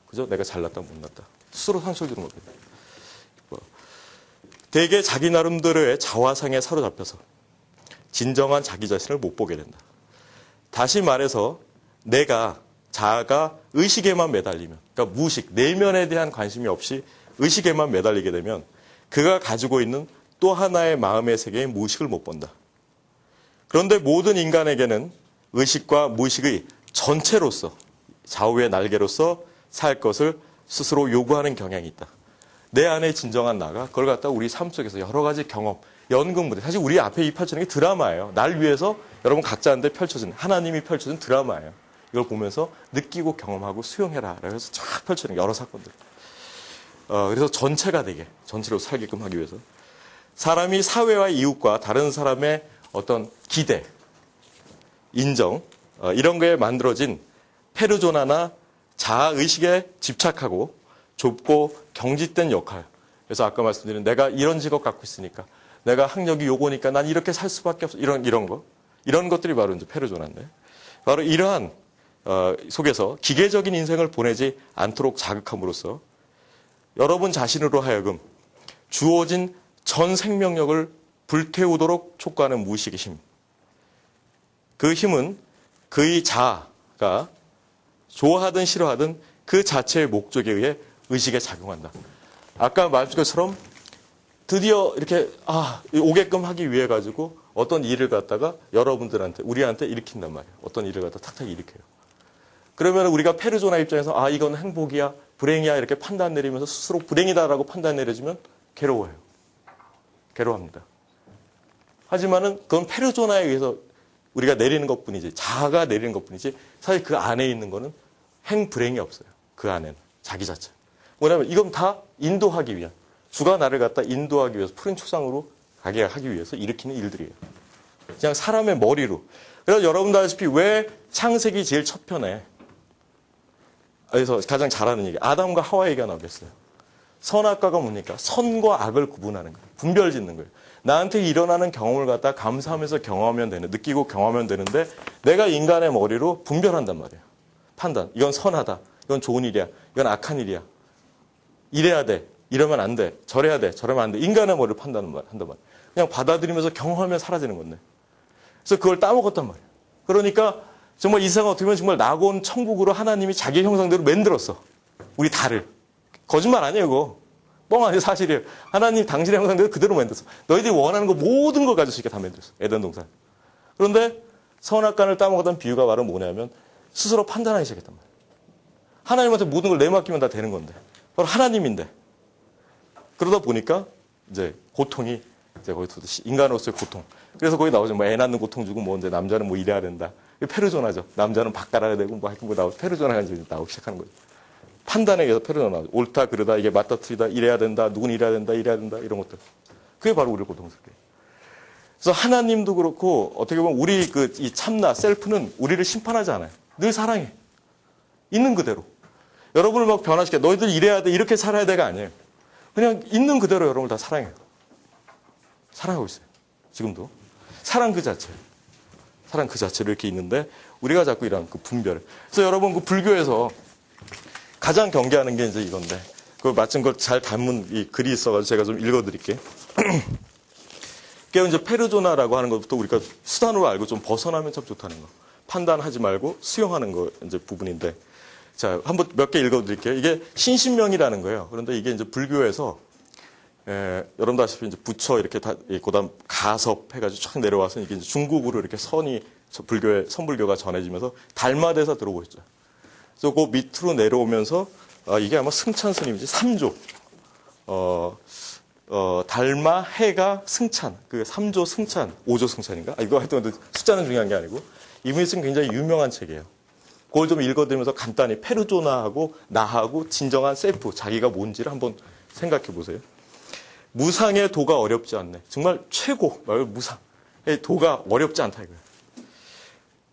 그죠? 내가 잘났다, 못났다. 스스로 상처를 주는 겁니다. 대개 자기 나름대로의 자화상에 사로잡혀서 진정한 자기 자신을 못 보게 된다. 다시 말해서 내가, 자아가 의식에만 매달리면, 그러니까 무의식, 내면에 대한 관심이 없이 의식에만 매달리게 되면 그가 가지고 있는 또 하나의 마음의 세계의 무의식을 못 본다. 그런데 모든 인간에게는 의식과 무의식의 전체로서, 좌우의 날개로서 살 것을 스스로 요구하는 경향이 있다. 내 안에 진정한 나가 그걸 갖다 우리 삶 속에서 여러 가지 경험, 연극 무대. 사실 우리 앞에 이 펼쳐지는 게 드라마예요. 날 위해서 여러분 각자한테 펼쳐진, 하나님이 펼쳐진 드라마예요. 이걸 보면서 느끼고 경험하고 수용해라. 그래서 쫙 펼쳐지는 여러 사건들. 그래서 전체가 되게, 전체로 살게끔 하기 위해서. 사람이 사회와 이웃과 다른 사람의 어떤 기대, 인정, 이런 거에 만들어진 페르소나나 자아의식에 집착하고 좁고 경직된 역할. 그래서 아까 말씀드린 내가 이런 직업 갖고 있으니까 내가 학력이 요거니까 난 이렇게 살 수밖에 없어. 이런 거. 이런 것들이 바로 이제 페르소나인데. 바로 이러한 속에서 기계적인 인생을 보내지 않도록 자극함으로써 여러분 자신으로 하여금 주어진 전 생명력을 불태우도록 촉구하는 무의식의 힘. 그 힘은 그의 자아가 좋아하든 싫어하든 그 자체의 목적에 의해 의식에 작용한다. 아까 말씀 것처럼 드디어 이렇게 오게끔 하기 위해 가지고 어떤 일을 갖다가 여러분들한테 우리한테 일으킨단 말이에요. 어떤 일을 갖다 탁탁 일으켜요. 그러면 우리가 페르소나 입장에서 이건 행복이야, 불행이야 이렇게 판단 내리면서 스스로 불행이다라고 판단 내려주면 괴로워요. 괴로워합니다. 하지만은 그건 페르소나에 의해서 우리가 내리는 것뿐이지, 자아가 내리는 것뿐이지 사실 그 안에 있는 거는 행불행이 없어요. 그 안에는 자기 자체. 뭐냐면 이건 다 인도하기 위한, 주가 나를 갖다 인도하기 위해서 푸른 초장으로 가게 하기 위해서 일으키는 일들이에요. 그냥 사람의 머리로. 그래서 여러분도 아시다시피 왜 창세기 제일 첫 편에 그래서 가장 잘하는 얘기, 아담과 하와 얘기가 나오겠어요. 선악과가 뭡니까? 선과 악을 구분하는 거예요. 분별 짓는 거예요. 나한테 일어나는 경험을 갖다 감사하면서 경험하면 되는, 느끼고 경험하면 되는데 내가 인간의 머리로 분별한단 말이에요. 판단. 이건 선하다. 이건 좋은 일이야. 이건 악한 일이야. 이래야 돼. 이러면 안 돼. 저래야 돼. 저러면 안 돼. 인간의 머리를 한단 말이에요. 그냥 받아들이면서 경험하면 사라지는 건데. 그래서 그걸 따먹었단 말이에요. 그러니까 정말 이 세상 어떻게 보면 정말 낙원 천국으로 하나님이 자기 형상대로 만들었어. 우리 다를. 거짓말 아니에요, 그거. 뻥 아니에요, 사실이에요. 하나님 당신의 형상대로 그대로 만들었어. 너희들이 원하는 거 모든 걸 가질 수 있게 다 만들었어. 에덴 동산. 그런데 선악간을 따먹었던 비유가 바로 뭐냐면 스스로 판단하기 시작했단 말이에요. 하나님한테 모든 걸 내맡기면 다 되는 건데. 바로 하나님인데. 그러다 보니까 이제 고통이 이제 거기서 인간으로서의 고통. 그래서 거기 나오죠. 뭐 애 낳는 고통 주고 뭐 이제 남자는 뭐 일해야 된다. 페르소나죠. 남자는 밥 갈아야 되고 뭐 하여튼 뭐 나오고 페르소나가 이제 나오기 시작하는 거죠. 판단에 의해서 페르조나. 옳다, 그르다, 이게 맞다, 틀리다, 이래야 된다, 누군 이래야 된다, 이래야 된다, 이런 것들. 그게 바로 우리를 고통스럽게 해요. 그래서 하나님도 그렇고, 어떻게 보면 우리 이 참나, 셀프는 우리를 심판하지 않아요. 늘 사랑해. 있는 그대로. 여러분을 막 변화시켜. 너희들 이래야 돼, 이렇게 살아야 돼가 아니에요. 그냥 있는 그대로 여러분을 다 사랑해요. 사랑하고 있어요. 지금도. 사랑 그 자체. 사랑 그 자체로 이렇게 있는데, 우리가 자꾸 이런 그 분별. 그래서 여러분 그 불교에서 가장 경계하는 게 이제 이건데, 그 마침 그걸 잘 담은 이 글이 있어가지고 제가 좀 읽어드릴게요. 그게 이제 페르조나라고 하는 것부터 우리가 수단으로 알고 좀 벗어나면 참 좋다는 거. 판단하지 말고 수용하는 거 이제 부분인데, 자, 한번 몇 개 읽어드릴게요. 이게 신신명이라는 거예요. 그런데 이게 이제 불교에서, 여러분도 아시다시피 이제 부처 이렇게 다, 그다음 가섭 해가지고 쫙 내려와서 이게 이제 중국으로 이렇게 선불교가 전해지면서 달마대사 들어오고 있죠. 그래서 그 밑으로 내려오면서, 이게 아마 승찬 스님이지, 3조. 달마, 해가, 승찬. 그 3조 승찬, 5조 승찬인가? 이거 하여튼 숫자는 중요한 게 아니고. 이분이 쓴 굉장히 유명한 책이에요. 그걸 좀 읽어드리면서 간단히 페르조나하고 나하고 진정한 셀프, 자기가 뭔지를 한번 생각해 보세요. 무상의 도가 어렵지 않네. 정말 최고, 무상. 도가 어렵지 않다 이거예요.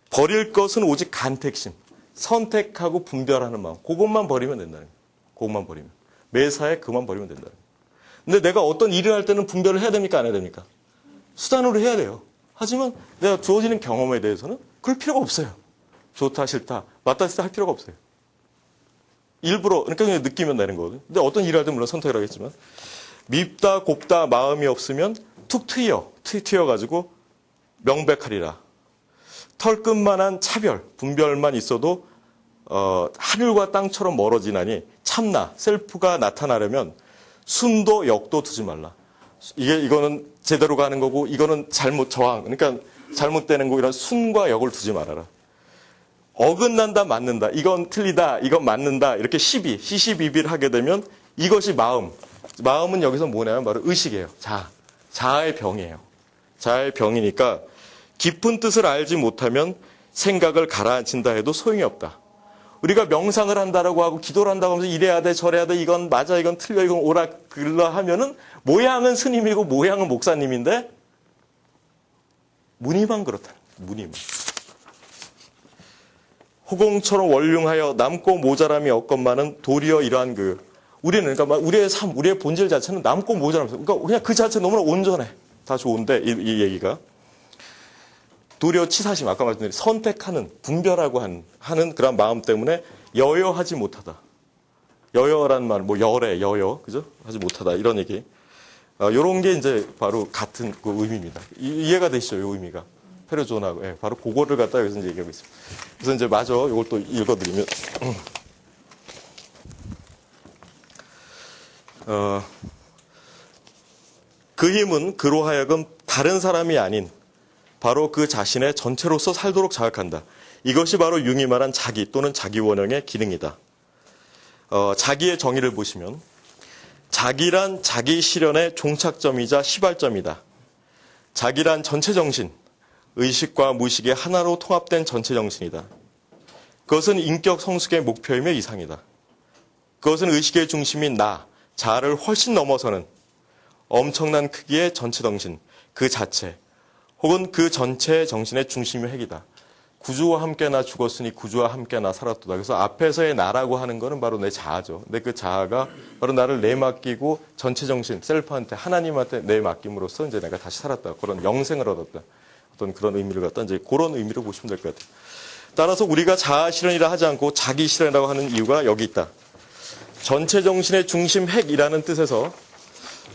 버릴 것은 오직 간택심. 선택하고 분별하는 마음. 그것만 버리면 된다는 거예요. 그것만 버리면. 매사에 그만 버리면 된다는 거예요. 근데 내가 어떤 일을 할 때는 분별을 해야 됩니까? 안 해야 됩니까? 수단으로 해야 돼요. 하지만 내가 주어지는 경험에 대해서는 그럴 필요가 없어요. 좋다, 싫다, 맞다, 싫다 할 필요가 없어요. 일부러, 그러니까 그냥 느끼면 되는 거거든요. 근데 어떤 일을 할 때 물론 선택을 하겠지만, 밉다, 곱다, 마음이 없으면 툭 트여가지고 명백하리라. 털끝만한 차별, 분별만 있어도, 하늘과 땅처럼 멀어지나니 참나, 셀프가 나타나려면 순도 역도 두지 말라. 이거는 제대로 가는 거고, 이거는 그러니까 잘못되는 거, 이런 순과 역을 두지 말아라. 어긋난다, 맞는다. 이건 틀리다, 이건 맞는다. 이렇게 시시비비를 하게 되면 이것이 마음. 마음은 여기서 뭐냐면 바로 의식이에요. 자아의 병이에요. 자아의 병이니까 깊은 뜻을 알지 못하면 생각을 가라앉힌다 해도 소용이 없다. 우리가 명상을 한다라고 하고 기도를 한다고 하면서 이래야 돼, 저래야 돼, 이건 맞아, 이건 틀려, 이건 오라, 글러 하면은 모양은 스님이고 모양은 목사님인데 무늬만 그렇다. 무늬만. 호공처럼 원륭하여 남고 모자람이 없건만은 도리어 이러한 우리는 그러니까 우리의 삶, 우리의 본질 자체는 남고 모자람이 없어요. 그러니까 그냥 그 자체 너무나 온전해. 다 좋은데 이 얘기가 도리어 치사심, 아까 말씀드린 선택하는 분별하고 하는 그런 마음 때문에 여여하지 못하다. 여여란 말, 여여, 그죠? 하지 못하다 이런 얘기. 이런 게 이제 바로 같은 그 의미입니다. 이해가 되시죠? 이 의미가. 페르조나하고, 바로 그거를 갖다 여기서 이제 얘기하고 있습니다. 그래서 이제 이걸 또 읽어드리면, 그 힘은 그로 하여금 다른 사람이 아닌 바로 그 자신의 전체로서 살도록 자극한다. 이것이 바로 융이 말한 자기 또는 자기 원형의 기능이다. 자기의 정의를 보시면, 자기란 자기 실현의 종착점이자 시발점이다. 자기란 전체 정신, 의식과 무의식이 하나로 통합된 전체 정신이다. 그것은 인격 성숙의 목표이며 이상이다. 그것은 의식의 중심인 자아를 훨씬 넘어서는 엄청난 크기의 전체 정신, 그 자체, 혹은 그 전체 정신의 중심의 핵이다. 구주와 함께 나 죽었으니 구주와 함께 나 살았도다. 그래서 앞에서의 나라고 하는 거는 바로 내 자아죠. 근데 그 자아가 바로 나를 내맡기고 전체 정신, 셀프한테, 하나님한테 내맡김으로써 이제 내가 다시 살았다. 그런 영생을 얻었다. 어떤 그런 의미를 갖다 이제 그런 의미로 보시면 될 것 같아요. 따라서 우리가 자아 실현이라 하지 않고 자기 실현이라고 하는 이유가 여기 있다. 전체 정신의 중심 핵이라는 뜻에서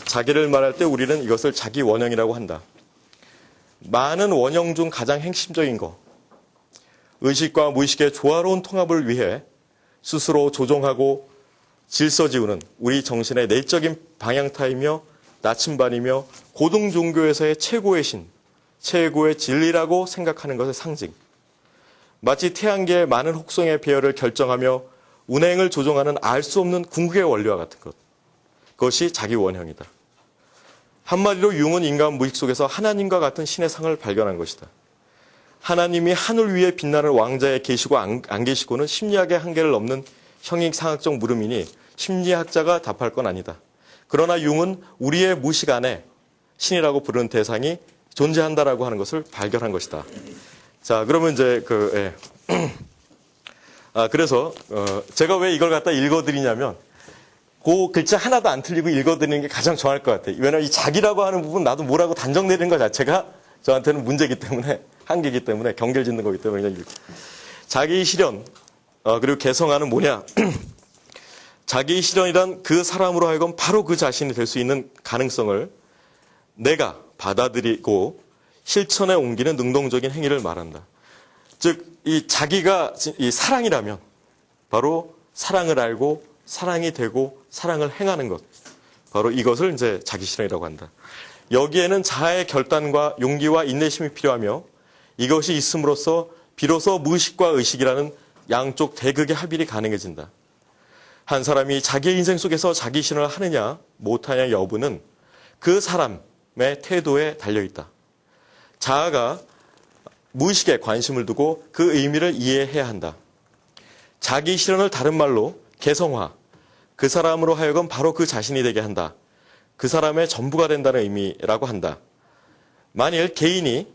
자기를 말할 때 우리는 이것을 자기 원형이라고 한다. 많은 원형 중 가장 핵심적인 거. 의식과 무의식의 조화로운 통합을 위해 스스로 조종하고 질서 지우는 우리 정신의 내적인 방향타이며 나침반이며 고등 종교에서의 최고의 신, 최고의 진리라고 생각하는 것의 상징. 마치 태양계의 많은 혹성의 배열을 결정하며 운행을 조종하는 알 수 없는 궁극의 원리와 같은 것. 그것이 자기 원형이다. 한마디로 융은 인간 무의식 속에서 하나님과 같은 신의 상을 발견한 것이다. 하나님이 하늘 위에 빛나는 왕자에 계시고 안 계시고는 심리학의 한계를 넘는 형이상학적 물음이니 심리학자가 답할 건 아니다. 그러나 융은 우리의 무식 안에 신이라고 부르는 대상이 존재한다라고 하는 것을 발견한 것이다. 자, 그러면 이제 그래서 제가 왜 이걸 갖다 읽어드리냐면 그 글자 하나도 안 틀리고 읽어드리는 게 가장 정할 것 같아요. 왜냐하면 이 자기라고 하는 부분 나도 뭐라고 단정 내리는 것 자체가 저한테는 문제이기 때문에 한계이기 때문에 경계를 짓는 거기 때문에 그냥 자기 실현 그리고 개성화는 뭐냐? 자기 실현이란 그 사람으로 하여금 바로 그 자신이 될 수 있는 가능성을 내가 받아들이고 실천에 옮기는 능동적인 행위를 말한다. 즉, 이 자기가 이 사랑이라면 바로 사랑을 알고 사랑이 되고 사랑을 행하는 것. 바로 이것을 이제 자기 실현이라고 한다. 여기에는 자아의 결단과 용기와 인내심이 필요하며 이것이 있음으로써 비로소 무의식과 의식이라는 양쪽 대극의 합일이 가능해진다. 한 사람이 자기의 인생 속에서 자기 실현을 하느냐 못하냐 여부는 그 사람의 태도에 달려있다. 자아가 무의식에 관심을 두고 그 의미를 이해해야 한다. 자기 실현을 다른 말로 개성화, 그 사람으로 하여금 바로 그 자신이 되게 한다. 그 사람의 전부가 된다는 의미라고 한다. 만일 개인이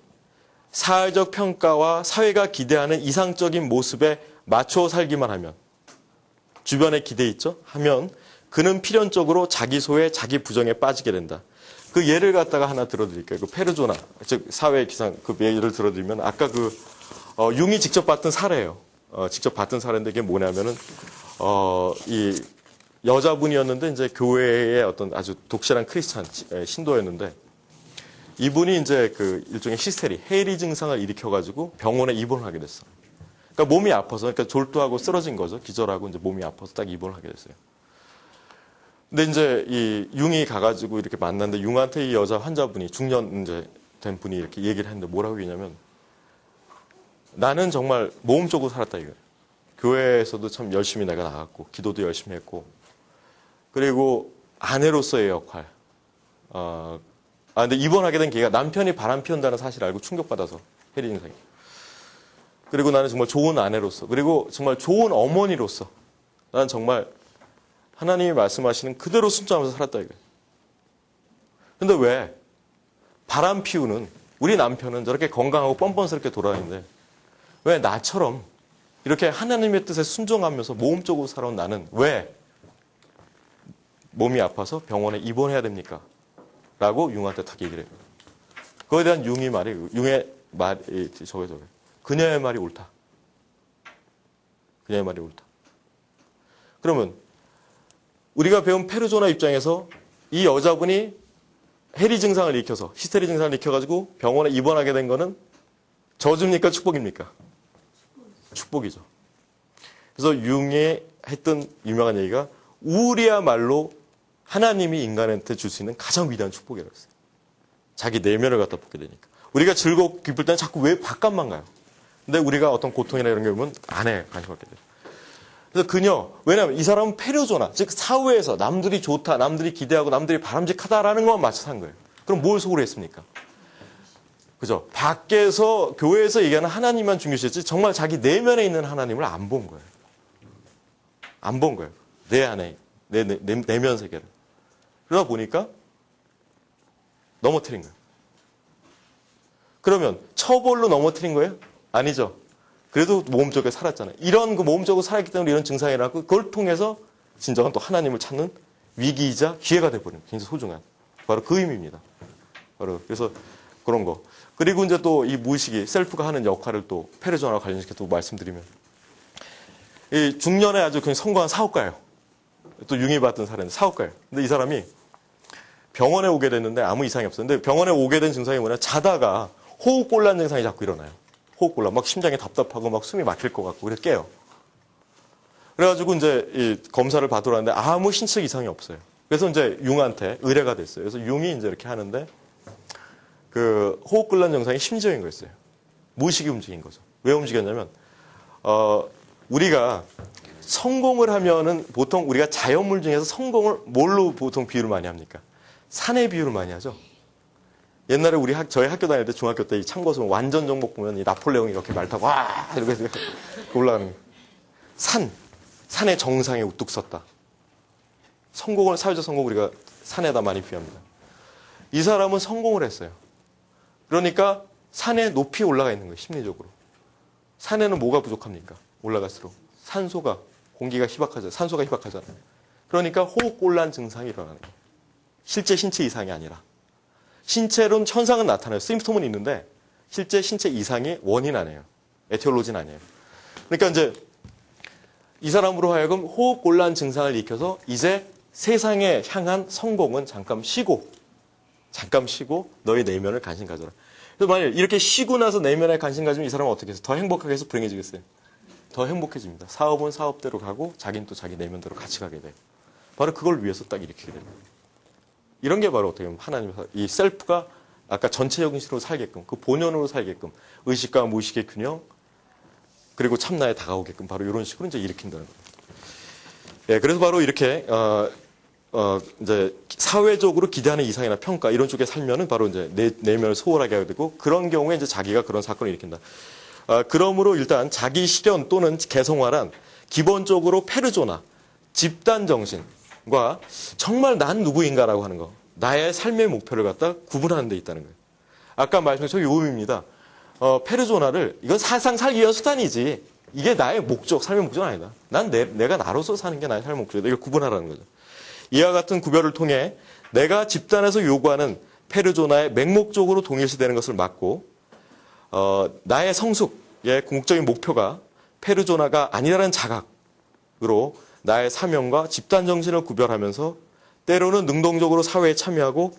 사회적 평가와 사회가 기대하는 이상적인 모습에 맞춰 살기만 하면 주변에 기대 있죠? 하면 그는 필연적으로 자기 소외, 자기 부정에 빠지게 된다. 그 예를 갖다가 하나 들어드릴게요. 그 페르조나, 즉 사회 기상 그 예를 들어드리면 아까 융이 직접 봤던 사례예요. 직접 봤던 사례인데 이게 뭐냐면은 이 여자분이었는데 이제 교회의 어떤 아주 독실한 크리스찬 신도였는데 이분이 이제 그 일종의 히스테리, 해리 증상을 일으켜가지고 병원에 입원을 하게 됐어. 그러니까 몸이 아파서, 그러니까 졸도하고 쓰러진 거죠. 기절하고 이제 몸이 아파서 딱 입원을 하게 됐어요. 근데 이제 이 융이 가가지고 이렇게 만났는데 융한테 이 여자 환자분이 중년 이제 된 분이 이렇게 얘기를 했는데 뭐라고 얘기냐면 나는 정말 모험적으로 살았다 이거예요. 교회에서도 참 열심히 내가 나갔고 기도도 열심히 했고 그리고 아내로서의 역할. 근데 입원하게 된 계기가 남편이 바람 피운다는 사실을 알고 충격받아서 해리 증상이. 그리고 나는 정말 좋은 아내로서 그리고 정말 좋은 어머니로서 나는 정말 하나님이 말씀하시는 그대로 순종하면서 살았다 이거예요. 근데 왜 바람 피우는 우리 남편은 저렇게 건강하고 뻔뻔스럽게 돌아다니는데 왜 나처럼 이렇게 하나님의 뜻에 순종하면서 모험적으로 살아온 나는 왜 몸이 아파서 병원에 입원해야 됩니까? 라고 융한테 딱 얘기를 해요. 그거에 대한 융의 말이 저게 그녀의 말이 옳다. 그녀의 말이 옳다. 그러면 우리가 배운 페르조나 입장에서 이 여자분이 해리 증상을 일으켜서 히스테리 증상을 일으켜가지고 병원에 입원하게 된 거는 저주입니까? 축복입니까? 축복이죠. 그래서 융이 했던 유명한 얘기가 우울이야말로 하나님이 인간한테 줄 수 있는 가장 위대한 축복이라고 했어요. 자기 내면을 갖다 보게 되니까. 우리가 즐겁고 기쁠 때는 자꾸 왜 바깥만 가요. 근데 우리가 어떤 고통이나 이런 게 오면 안에 관심 갖게 돼요. 그래서 그녀, 왜냐하면 이 사람은 페르조나, 즉 사회에서 남들이 좋다, 남들이 기대하고 남들이 바람직하다라는 것만 맞춰 산 거예요. 그럼 뭘 속으로 했습니까? 그죠? 밖에서 교회에서 얘기하는 하나님만 중요시했지 정말 자기 내면에 있는 하나님을 안 본 거예요. 안 본 거예요. 내 안에, 내면 세계를. 그러다 보니까 넘어뜨린 거예요. 그러면 처벌로 넘어뜨린 거예요? 아니죠. 그래도 모험적으로 살았잖아요. 이런 그 모험적으로 살았기 때문에 이런 증상이 일어나고 그걸 통해서 진정한 또 하나님을 찾는 위기이자 기회가 돼버리는 굉장히 소중한 바로 그 의미입니다. 바로 그래서 그런 거. 그리고 이제 또 이 무의식이 셀프가 하는 역할을 또 페르조나와 관련시켜 또 말씀드리면 이 중년에 아주 그냥 성공한 사업가예요. 또 융이 받던 사례는 사업가예요. 근데 이 사람이 병원에 오게 됐는데 아무 이상이 없어요. 근데 병원에 오게 된 증상이 뭐냐? 자다가 호흡곤란 증상이 자꾸 일어나요. 호흡곤란. 막 심장이 답답하고 막 숨이 막힐 것 같고 그래서 깨요. 그래가지고 이제 이 검사를 받으러 왔는데 아무 신체 이상이 없어요. 그래서 이제 융한테 의뢰가 됐어요. 그래서 융이 이제 이렇게 하는데 그 호흡곤란 증상이 심지어인 거였어요. 무의식이 움직인 거죠. 왜 움직였냐면 우리가 성공을 하면은 보통 우리가 자연물 중에서 성공을 뭘로 보통 비유를 많이 합니까? 산에 비유를 많이 하죠. 옛날에 저희 학교 다닐 때 중학교 때 이 참고서 완전 정복 보면 이 나폴레옹이 이렇게 말 타고 와 이렇게 올라가는 산 산의 정상에 우뚝 섰다. 성공을, 사회적 성공을 우리가 산에다 많이 비합니다. 이 사람은 성공을 했어요. 그러니까 산에 높이 올라가 있는 거예요, 심리적으로. 산에는 뭐가 부족합니까? 올라갈수록. 산소가, 공기가 희박하잖아요. 산소가 희박하잖아요. 그러니까 호흡곤란 증상이 일어나는 거예요. 실제 신체 이상이 아니라. 신체론 현상은 나타나요. 심프톰은 있는데 실제 신체 이상의 원인 아니에요. 에티올로지는 아니에요. 그러니까 이제 이 사람으로 하여금 호흡곤란 증상을 일으켜서 이제 세상에 향한 성공은 잠깐 쉬고 너의 내면을 관심 가져라. 그래서 만약 이렇게 쉬고 나서 내면에 관심 가지면 이 사람은 어떻게 해서 더 행복하게 해서 불행해지겠어요? 더 행복해집니다. 사업은 사업대로 가고 자기는 또 자기 내면대로 같이 가게 돼요. 바로 그걸 위해서 딱 일으키게 됩니다. 이런 게 바로 어떻게 보면 하나님, 이 셀프가 아까 전체적인 신으로 살게끔, 그 본연으로 살게끔, 의식과 무의식의 균형, 그리고 참나에 다가오게끔 바로 이런 식으로 이제 일으킨다는 겁니다. 예, 그래서 바로 이렇게, 이제 사회적으로 기대하는 이상이나 평가 이런 쪽에 살면은 바로 이제 내면을 소홀하게 하게 되고 그런 경우에 이제 자기가 그런 사건을 일으킨다. 그러므로 일단 자기 실현 또는 개성화란 기본적으로 페르조나, 집단 정신과 정말 난 누구인가라고 하는 거, 나의 삶의 목표를 갖다 구분하는 데 있다는 거예요. 아까 말씀하신 요음입니다. 페르조나를 이건 사상 살기 위한 수단이지 이게 나의 목적, 삶의 목적은 아니다. 난 내가 나로서 사는 게 나의 삶의 목적이다. 이걸 구분하라는 거죠. 이와 같은 구별을 통해 내가 집단에서 요구하는 페르조나의 맹목적으로 동일시되는 것을 막고 나의 성숙의 궁극적인 목표가 페르조나가 아니라는 자각으로 나의 사명과 집단 정신을 구별하면서 때로는 능동적으로 사회에 참여하고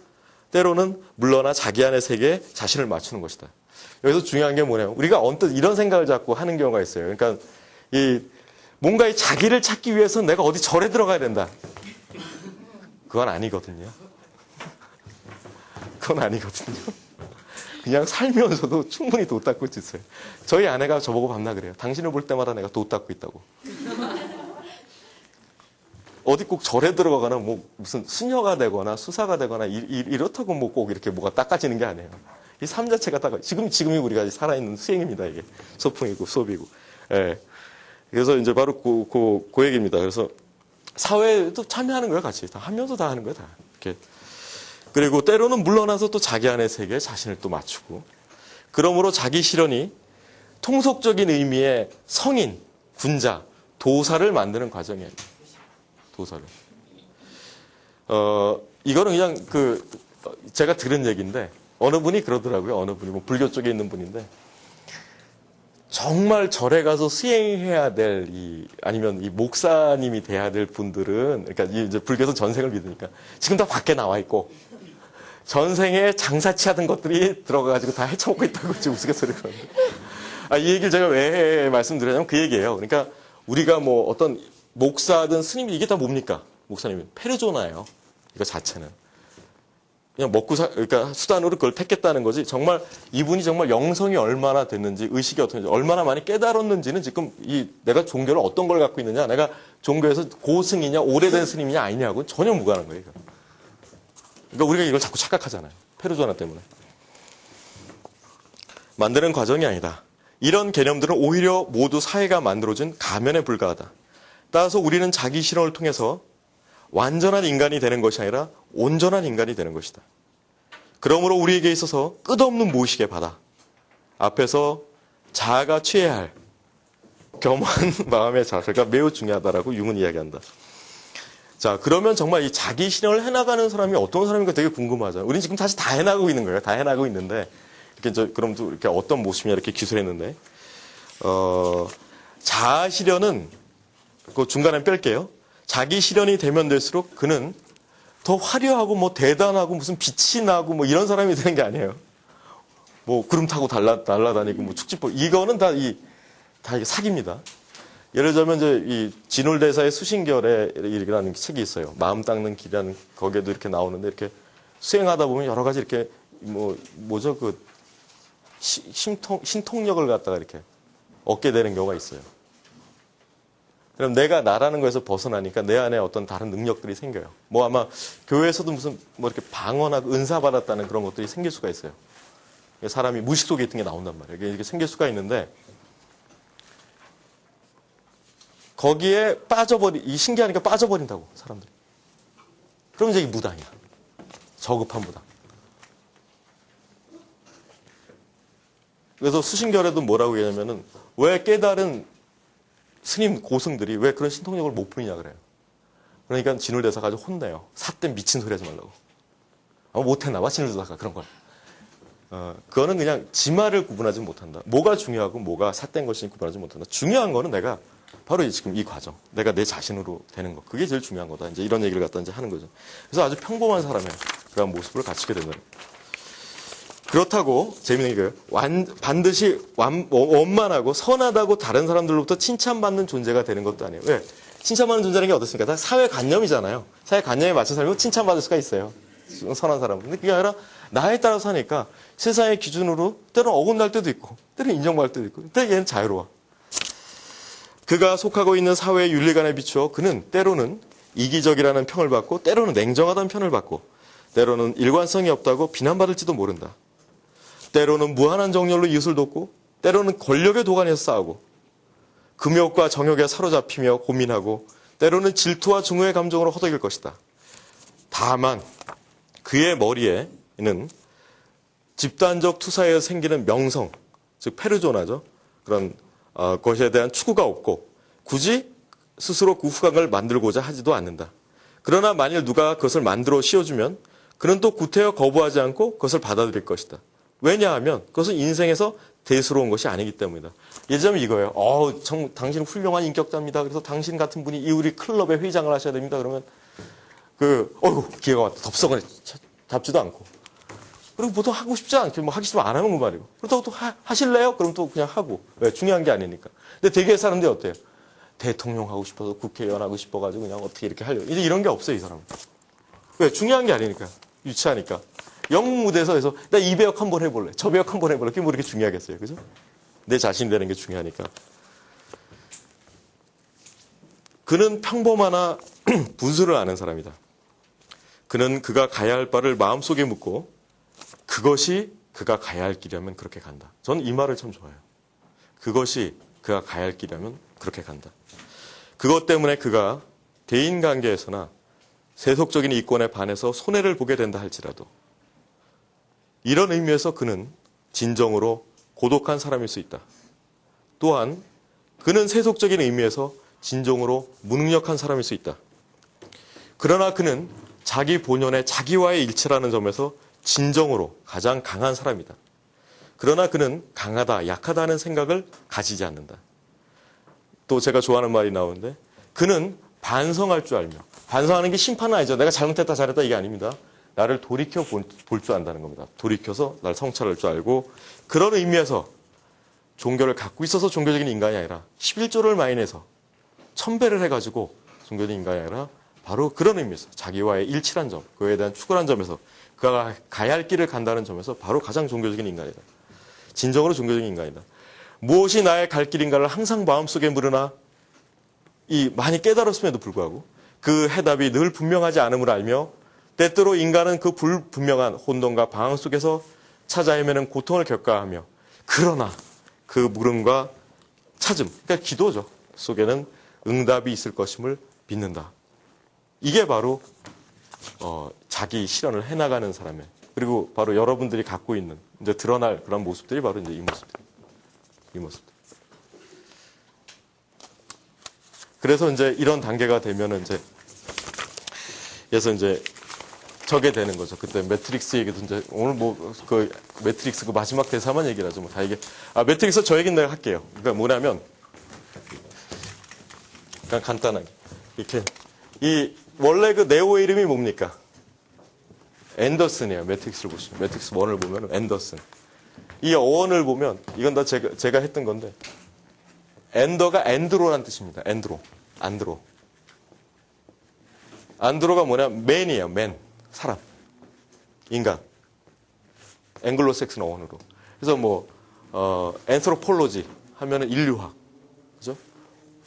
때로는 물러나 자기 안의 세계에 자신을 맞추는 것이다. 여기서 중요한 게 뭐냐면 우리가 언뜻 이런 생각을 자꾸 하는 경우가 있어요. 그러니까 뭔가 이 자기를 찾기 위해서 내가 어디 절에 들어가야 된다. 그건 아니거든요. 그건 아니거든요. 그냥 살면서도 충분히 돛 닦고 있어요. 저희 아내가 저보고 밤낮 그래요. 당신을 볼 때마다 내가 돛 닦고 있다고. 어디 꼭 절에 들어가거나 뭐 무슨 수녀가 되거나 수사가 되거나 이렇다고 뭐 꼭 이렇게 뭐가 닦아지는 게 아니에요. 이 삶 자체가 닦아. 지금이 우리가 살아있는 수행입니다. 이게 소풍이고 수업이고. 예. 그래서 이제 바로 그 얘기입니다. 그래서 사회에도 참여하는 거예요, 같이. 다 하면서 다 하는 거예요, 다. 이렇게. 그리고 때로는 물러나서 또 자기 안의 세계에 자신을 또 맞추고. 그러므로 자기 실현이 통속적인 의미의 성인, 군자, 도사를 만드는 과정이에요. 도사를. 이거는 그냥 제가 들은 얘기인데, 어느 분이 그러더라고요. 어느 분이, 뭐 불교 쪽에 있는 분인데, 정말 절에 가서 수행해야 될 아니면 이 목사님이 돼야 될 분들은, 그러니까 이제 불교에서 전생을 믿으니까 지금 다 밖에 나와 있고, 전생에 장사치 하던 것들이 들어가가지고 다 헤쳐먹고 있다고 지금 우스갯소리를 하는데. 이 얘기를 제가 왜 말씀드리냐면 그 얘기예요. 그러니까 우리가 뭐 어떤 목사든 스님이 이게 다 뭡니까? 목사님이 페르조나예요. 이거 자체는. 그냥 그러니까 수단으로 그걸 택했다는 거지. 정말 이분이 정말 영성이 얼마나 됐는지, 의식이 어떤지, 얼마나 많이 깨달았는지는 지금 내가 종교를 어떤 걸 갖고 있느냐, 내가 종교에서 고승이냐, 오래된 스님이냐 아니냐고는 전혀 무관한 거예요. 그러니까 우리가 이걸 자꾸 착각하잖아요. 페르조나 때문에. 만드는 과정이 아니다. 이런 개념들은 오히려 모두 사회가 만들어진 가면에 불과하다. 따라서 우리는 자기 실현을 통해서 완전한 인간이 되는 것이 아니라 온전한 인간이 되는 것이다. 그러므로 우리에게 있어서 끝없는 무의식의 바다 앞에서 자아가 취해야 할 겸한 마음의 자세가 매우 중요하다라고 융은 이야기한다. 자, 그러면 정말 이 자기 실현을 해나가는 사람이 어떤 사람인가 되게 궁금하잖아요. 우리는 지금 사실 다 해나가고 있는 거예요. 다 해나가고 있는데 그럼 또 이렇게 어떤 모습이냐 이렇게 기술했는데 자아 실현은 그 중간에 뺄게요. 자기 실현이 되면 될수록 그는 더 화려하고 뭐 대단하고 무슨 빛이 나고 뭐 이런 사람이 되는 게 아니에요. 뭐 구름 타고 날아다니고 뭐 축지법 이거는 다 이게 사기입니다. 예를 들면 이제 이 진울대사의 수신결이라는 책이 있어요. 마음 닦는 길이라는 거기에도 이렇게 나오는데 이렇게 수행하다 보면 여러 가지 이렇게 뭐죠 신통력을 갖다가 이렇게 얻게 되는 경우가 있어요. 그럼 내가 나라는 거에서 벗어나니까 내 안에 어떤 다른 능력들이 생겨요. 뭐 아마 교회에서도 무슨 뭐 이렇게 방언하고 은사 받았다는 그런 것들이 생길 수가 있어요. 사람이 무의식 속에 있던 게 나온단 말이에요. 이게 생길 수가 있는데 거기에 이 신기하니까 빠져버린다고, 사람들이. 그럼 이제 이 무당이야. 저급한 무당. 그래서 수신결에도 뭐라고 얘기하냐면은, 왜 깨달은 스님 고승들이 왜 그런 신통력을 못 부리냐 그래요. 그러니까 진울대사 가지고 혼내요. 삿된 미친 소리 하지 말라고. 못했나 봐, 진울대사가 그런 걸. 그거는 그냥 지말을 구분하지 못한다. 뭐가 중요하고 뭐가 삿된 것인지 구분하지 못한다. 중요한 거는 내가 바로 지금 이 과정. 내가 내 자신으로 되는 거. 그게 제일 중요한 거다. 이제 이런 얘기를 갖다 이제 하는 거죠. 그래서 아주 평범한 사람의 그런 모습을 갖추게 된다. 그렇다고, 재미있는 얘기예요. 반드시 원만하고 선하다고 다른 사람들로부터 칭찬받는 존재가 되는 것도 아니에요. 왜? 칭찬받는 존재라는 게 어떻습니까? 다 사회관념이잖아요. 사회관념에 맞춰 살면 칭찬받을 수가 있어요. 선한 사람은. 근데 그게 아니라 나에 따라 사니까 세상의 기준으로 때로는 어긋날 때도 있고, 때로는 인정받을 때도 있고, 근데 얘는 자유로워. 그가 속하고 있는 사회의 윤리관에 비추어 그는 때로는 이기적이라는 평을 받고, 때로는 냉정하다는 편을 받고, 때로는 일관성이 없다고 비난받을지도 모른다. 때로는 무한한 정열로 이웃을 돕고, 때로는 권력의 도가니에서 싸우고, 금욕과 정욕에 사로잡히며 고민하고, 때로는 질투와 증오의 감정으로 허덕일 것이다. 다만 그의 머리에는 집단적 투사에서 생기는 명성, 즉 페르조나죠. 그런 것에 대한 추구가 없고 굳이 스스로 그 후각을 만들고자 하지도 않는다. 그러나 만일 누가 그것을 만들어 씌워주면 그는 또 구태여 거부하지 않고 그것을 받아들일 것이다. 왜냐하면 그것은 인생에서 대수로운 것이 아니기 때문이다. 예전에 이거예요. 당신은 훌륭한 인격자입니다. 그래서 당신 같은 분이 이 우리 클럽의 회장을 하셔야 됩니다. 그러면 기회가 왔다. 덥석을 잡지도 않고. 그리고 보통 하고 싶지 않게, 하기 싫으면 안 하는 거 말이고. 그렇다고 또 하실래요? 그럼 또 그냥 하고. 왜? 중요한 게 아니니까. 근데 대개 사람들이 어때요? 대통령 하고 싶어서 국회의원 하고 싶어가지고 그냥 어떻게 이렇게 하려고. 이제 이런 게 없어요, 이 사람은. 왜? 중요한 게 아니니까. 유치하니까. 영웅 무대에서 해서 나 이 배역 한번 해볼래. 저 배역 한번 해볼래. 그게 뭐 이렇게 중요하겠어요. 그죠? 내 자신 되는 게 중요하니까. 그는 평범하나 분수를 아는 사람이다. 그는 그가 가야 할 바를 마음속에 묻고 그것이 그가 가야 할 길이라면 그렇게 간다. 저는 이 말을 참 좋아해요. 그것이 그가 가야 할 길이라면 그렇게 간다. 그것 때문에 그가 대인관계에서나 세속적인 이권에 반해서 손해를 보게 된다 할지라도 이런 의미에서 그는 진정으로 고독한 사람일 수 있다. 또한 그는 세속적인 의미에서 진정으로 무능력한 사람일 수 있다. 그러나 그는 자기 본연의 자기와의 일치라는 점에서 진정으로 가장 강한 사람이다. 그러나 그는 강하다, 약하다는 생각을 가지지 않는다. 또 제가 좋아하는 말이 나오는데 그는 반성할 줄 알며, 반성하는 게 심판은 아니죠. 내가 잘못했다 잘했다 이게 아닙니다. 나를 돌이켜 볼 줄 안다는 겁니다. 돌이켜서 날 성찰할 줄 알고, 그런 의미에서 종교를 갖고 있어서 종교적인 인간이 아니라 11조를 마인해서 천배를 해가지고 종교적인 인간이 아니라 바로 그런 의미에서 자기와의 일치란 점, 그에 대한 추구란 점에서 그가 가야 할 길을 간다는 점에서 바로 가장 종교적인 인간이다. 진정으로 종교적인 인간이다. 무엇이 나의 갈 길인가를 항상 마음속에 물으나 많이 깨달았음에도 불구하고 그 해답이 늘 분명하지 않음을 알며 때때로 인간은 그 불분명한 혼돈과 방황 속에서 찾아 헤매는 고통을 겪어하며 그러나 그 물음과 찾음, 그러니까 기도죠. 속에는 응답이 있을 것임을 믿는다. 이게 바로 자기 실현을 해나가는 사람의, 그리고 바로 여러분들이 갖고 있는 이제 드러날 그런 모습들이 바로 이제 이 모습들. 그래서 이제 이런 단계가 되면은 그래서 이제 저게 되는 거죠. 그때 매트릭스 얘기도 이제 오늘 그 매트릭스 그 마지막 대사만 얘기를 하죠. 다 이게 매트릭스 저 얘기는 내가 할게요. 그러니까 뭐냐면 그냥 간단하게 이렇게 원래 그 네오의 이름이 뭡니까? 앤더슨이에요. 매트릭스를 보시면 매트릭스 1을 보면 앤더슨. 이 어원을 보면 이건 다 제가 했던 건데 앤더가 앤드로라는 뜻입니다. 안드로가 뭐냐? 맨이에요. 맨. 사람. 인간. 앵글로색슨 어원으로. 그래서 앤스로폴로지 하면은 인류학. 그죠?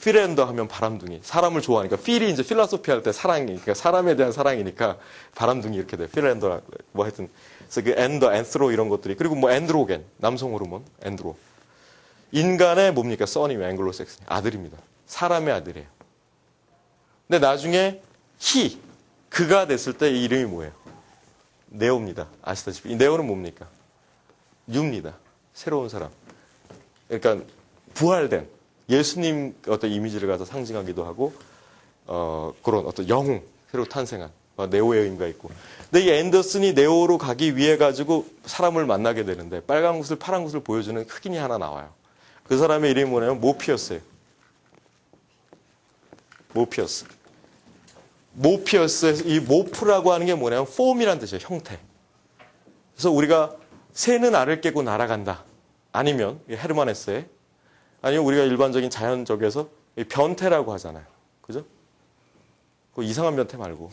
필앤더 하면 바람둥이. 사람을 좋아하니까. 필이 이제 필라소피 할 때 사랑이니까. 사람에 대한 사랑이니까 바람둥이 이렇게 돼. 필앤더 하여튼. 그래서 그 앤더, 앤스로 이런 것들이. 그리고 앤드로겐. 남성 호르몬. 앤드로. 인간의 뭡니까? 써니면 앵글로색슨. 아들입니다. 사람의 아들이에요. 근데 나중에 그가 됐을 때 이 이름이 뭐예요? 네오입니다. 아시다시피 이 네오는 뭡니까? 뉴입니다. 새로운 사람. 그러니까 부활된 예수님 어떤 이미지를 가서 상징하기도 하고 그런 어떤 영웅 새로 탄생한 네오의 의미가 있고. 근데 이 앤더슨이 네오로 가기 위해 가지고 사람을 만나게 되는데 빨간 구슬 파란 구슬 보여주는 흑인이 하나 나와요. 그 사람의 이름이 뭐냐면 모피어스예요. 모피어스. 모피어스에서 이 모프라고 하는 게 뭐냐면 폼이란 뜻이에요. 형태. 그래서 우리가 새는 알을 깨고 날아간다. 아니면 헤르만 헤세의 아니면 우리가 일반적인 자연적에서 변태라고 하잖아요. 그죠? 그 이상한 변태 말고.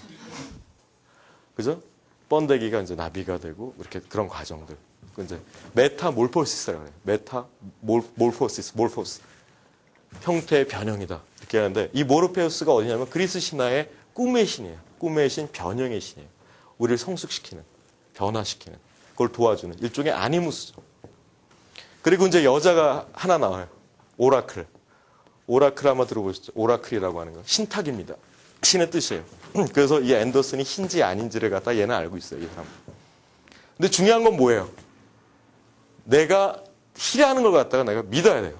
그죠? 번데기가 이제 나비가 되고 이렇게 그런 과정들. 그 이제 메타몰포시스라고 해요. 메타몰포시스. 형태의 변형이다. 이렇게 하는데 이 모르페우스가 어디냐면 그리스 신화의 꿈의 신이에요. 꿈의 신, 변형의 신이에요. 우리를 성숙시키는, 변화시키는, 그걸 도와주는 일종의 아니무스죠. 그리고 이제 여자가 하나 나와요. 오라클. 오라클 아마 들어보셨죠? 오라클이라고 하는 거. 신탁입니다. 신의 뜻이에요. 그래서 이 앤더슨이 신지 아닌지를 갖다 얘는 알고 있어요. 이 사람. 근데 중요한 건 뭐예요? 내가 희라는 걸 갖다가 내가 믿어야 돼요.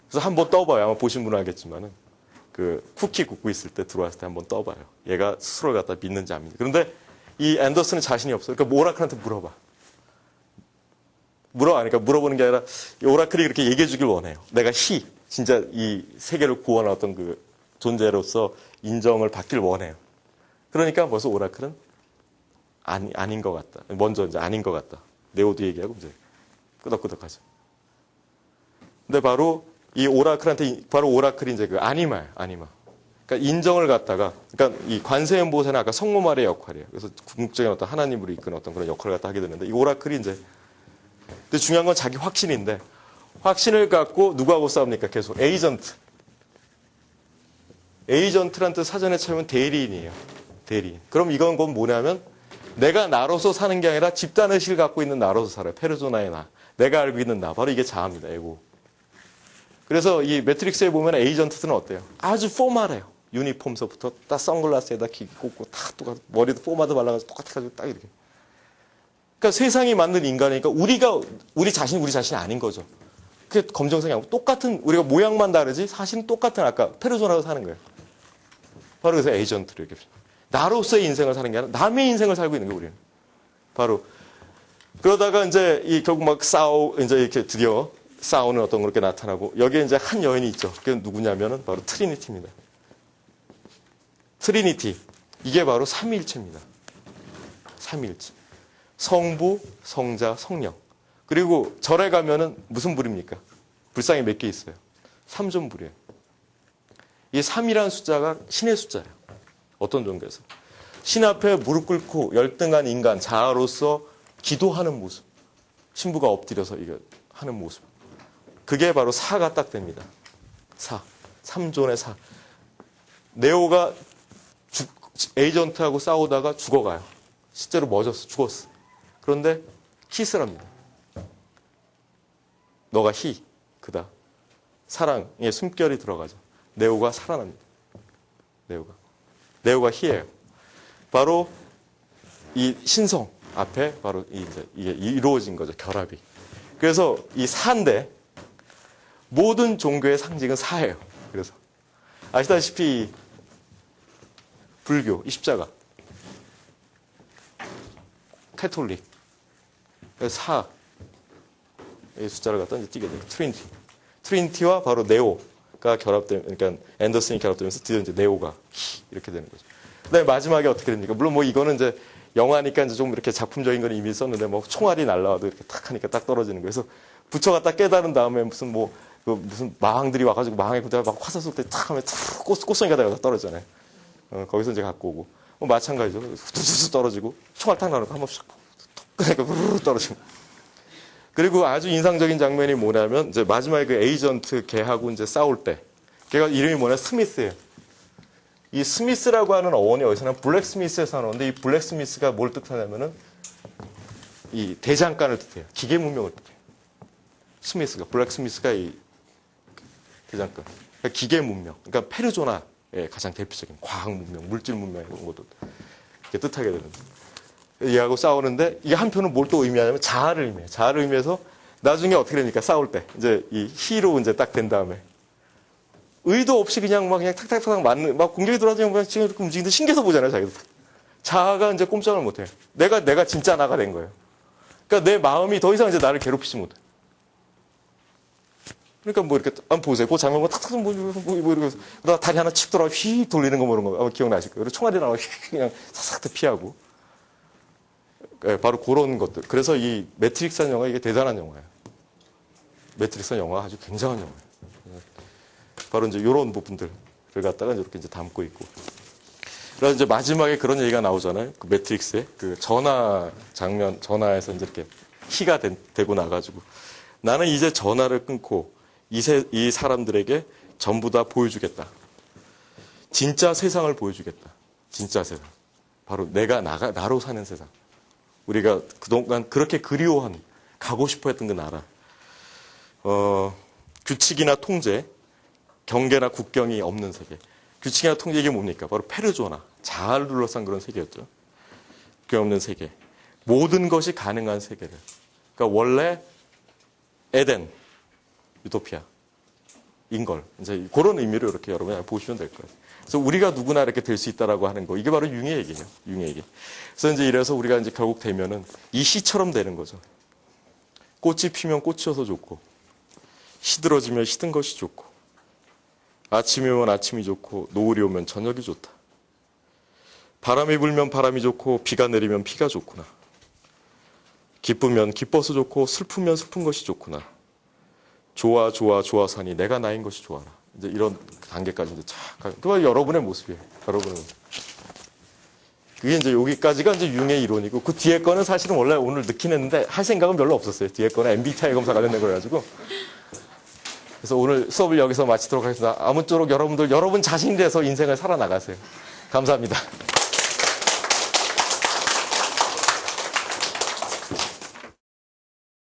그래서 한번 떠봐요. 아마 보신 분은 알겠지만은 그 쿠키 굽고 있을 때 들어왔을 때 한번 떠봐요. 얘가 스스로를 갖다 믿는지 안 믿는지. 그런데 이 앤더슨은 자신이 없어요. 그러니까 오라클한테 물어봐. 그러니까 물어보는 게 아니라 오라클이 그렇게 얘기해 주길 원해요. 내가 진짜 이 세계를 구원한 어떤 그 존재로서 인정을 받길 원해요. 그러니까 벌써 오라클은 아닌 것 같다. 먼저 이제 아닌 것 같다. 네오도 얘기하고 이제 끄덕끄덕하죠. 근데 바로 이 오라클한테 바로 오라클이 이제 그 아니마. 그러니까 인정을 갖다가 그러니까 이 관세음보살은 아까 성모마리의 역할이에요. 그래서 궁극적인 어떤 하나님으로 이끄는 어떤 그런 역할을 갖다 하게 되는데 이 오라클이 이제 근데 중요한 건 자기 확신인데 확신을 갖고 누구하고 싸웁니까? 계속 에이전트. 에이전트란 뜻 사전에 찾으면 대리인이에요. 대리인. 그럼 이건 뭐냐면 내가 나로서 사는 게 아니라 집단의식을 갖고 있는 나로서 살아요. 페르소나의 나. 내가 알고 있는 나. 바로 이게 자아입니다. 에고. 그래서 이 매트릭스에 보면 에이전트들은 어때요? 아주 포멀해요. 유니폼서부터 딱 선글라스에다 기기 꽂고 다 똑같아. 머리도 포마드 발라가지고 똑같아가지고 딱 이렇게. 그러니까 세상이 만든 인간이니까 우리 자신이 아닌 거죠. 그게 검정색이 아니고 똑같은 우리가 모양만 다르지 사실은 똑같은 아까 페르소나로 사는 거예요. 바로 그래서 에이전트로 이렇게 나로서의 인생을 사는 게 아니라 남의 인생을 살고 있는 거예요. 우리는 바로 그러다가 이제 결국 막 이제 이렇게 드디어 싸우는 어떤 그렇게 나타나고 여기에 이제 한 여인이 있죠. 그게 누구냐면은 바로 트리니티입니다. 트리니티 이게 바로 삼위일체입니다. 삼위일체. 성부, 성자, 성령. 그리고 절에 가면은 무슨 불입니까? 불상이 몇 개 있어요? 삼존불이에요. 이 3이라는 숫자가 신의 숫자예요. 어떤 종교에서. 신 앞에 무릎 꿇고 열등한 인간, 자아로서 기도하는 모습. 신부가 엎드려서 이거 하는 모습. 그게 바로 사가 딱 됩니다. 삼존의 사. 네오가 에이전트하고 싸우다가 죽어가요. 실제로 죽었어. 그런데 키스를 합니다. 너가 그다. 사랑의 숨결이 들어가죠. 네오가 살아납니다. 네오가 희예요. 바로 이 신성 앞에 바로 이게 이루어진 거죠. 결합이. 그래서 이 사인데 모든 종교의 상징은 사예요. 그래서 아시다시피 불교, 이 십자가, 캐톨릭, 이 숫자를 갖다 이제 띄게 돼요. 트리니티와 바로 네오가 그러니까 앤더슨이 결합되면서 드디어 이제 네오가 이렇게 되는 거죠. 그다음에 마지막에 어떻게 됩니까? 물론 뭐 이거는 이제 영화니까 이제 좀 이렇게 작품적인 건 이미 썼는데 뭐 총알이 날라와도 이렇게 탁 하니까 딱 떨어지는 거예요. 그래서 부처가 딱 깨달은 다음에 무슨 마왕들이 와가지고 마왕의 군대가 막 화살 쏠 때 탁 하면 탁 꽃송이가 되어서 떨어지잖아요. 거기서 이제 갖고 오고 마찬가지죠. 툭툭 떨어지고 총알 탁 나오고 한번 샥 그러니까 후루룩 떨어지고. 그리고 아주 인상적인 장면이 뭐냐면 이제 마지막에 그 에이전트 걔하고 이제 싸울 때 걔가 이름이 뭐냐 스미스예요. 이 스미스라고 하는 어원이 어디서나 블랙스미스에서 나오는데 이 블랙스미스가 뭘 뜻하냐면은 이 대장간을 뜻해요. 기계 문명을 뜻해요. 블랙스미스가 대장간. 그러니까 기계 문명. 그러니까 페르조나의 가장 대표적인 과학 문명, 물질 문명 이런 것도 이렇게 뜻하게 되는. 얘하고 싸우는데 이게 한편은 뭘 또 의미하냐면 자아를 의미해요. 자아를 의미해서 나중에 어떻게 됩니까? 싸울 때 이제 이 희로 이제 딱 된 다음에 의도 없이 그냥 막 그냥 탁탁탁 맞는 막 공격이 들어와서 그냥 지금 이렇게 움직이는데 신기해서 보잖아요, 자기도. 자아가 이제 꼼짝을 못 해요. 내가 진짜 나가 된 거예요. 그러니까 내 마음이 더 이상 이제 나를 괴롭히지 못해. 그러니까 뭐 이렇게 한번 보세요. 그 장면 뭐 탁탁 뭐 이러면서 그러다 다리 하나 칩 돌아 휙 돌리는 거 뭐 이런 거 아마 기억나실 거예요. 그리고 총알이 나와 휙 그냥 사삭 피하고. 네, 바로 그런 것들. 그래서 이 매트릭스라는 영화 이게 대단한 영화예요. 매트릭스라는 영화 아주 굉장한 영화예요. 바로 이제 이런 부분들을 갖다가 이렇게 이제 담고 있고. 그래서 이제 마지막에 그런 얘기가 나오잖아요. 그 매트릭스의 그 전화 장면, 전화에서 이제 이렇게 희가 되고 나가지고 나는 이제 전화를 끊고 이 사람들에게 전부 다 보여주겠다. 진짜 세상을 보여주겠다. 진짜 세상. 바로 나로 사는 세상. 우리가 그동안 그렇게 그리워한, 가고 싶어 했던 그 나라. 규칙이나 통제, 경계나 국경이 없는 세계. 규칙이나 통제 이게 뭡니까? 바로 페르조나. 자아를 둘러싼 그런 세계였죠. 국경 없는 세계. 모든 것이 가능한 세계를. 그러니까 원래 에덴, 유토피아, 인걸. 이제 그런 의미로 이렇게 여러분이 보시면 될 거예요. 그래서 우리가 누구나 이렇게 될 수 있다라고 하는 거. 이게 바로 융의 얘기예요. 융의 얘기. 그래서 이제 이래서 우리가 이제 결국 되면은 이 시처럼 되는 거죠. 꽃이 피면 꽃이어서 좋고, 시들어지면 시든 것이 좋고, 아침이 오면 아침이 좋고, 노을이 오면 저녁이 좋다. 바람이 불면 바람이 좋고, 비가 내리면 비가 좋구나. 기쁘면 기뻐서 좋고, 슬프면 슬픈 것이 좋구나. 좋아서니 내가 나인 것이 좋아라. 이제 이런 단계까지 이제 착 가요. 그게 여러분의 모습이에요. 여러분의 모습. 그게 이제 여기까지가 이제 융의 이론이고, 그 뒤에 거는 사실은 원래 오늘 넣긴 했는데, 할 생각은 별로 없었어요. 뒤에 거는 MBTI 검사 관련된 거여가지고. 그래서 오늘 수업을 여기서 마치도록 하겠습니다. 아무쪼록 여러분 자신이 돼서 인생을 살아나가세요. 감사합니다.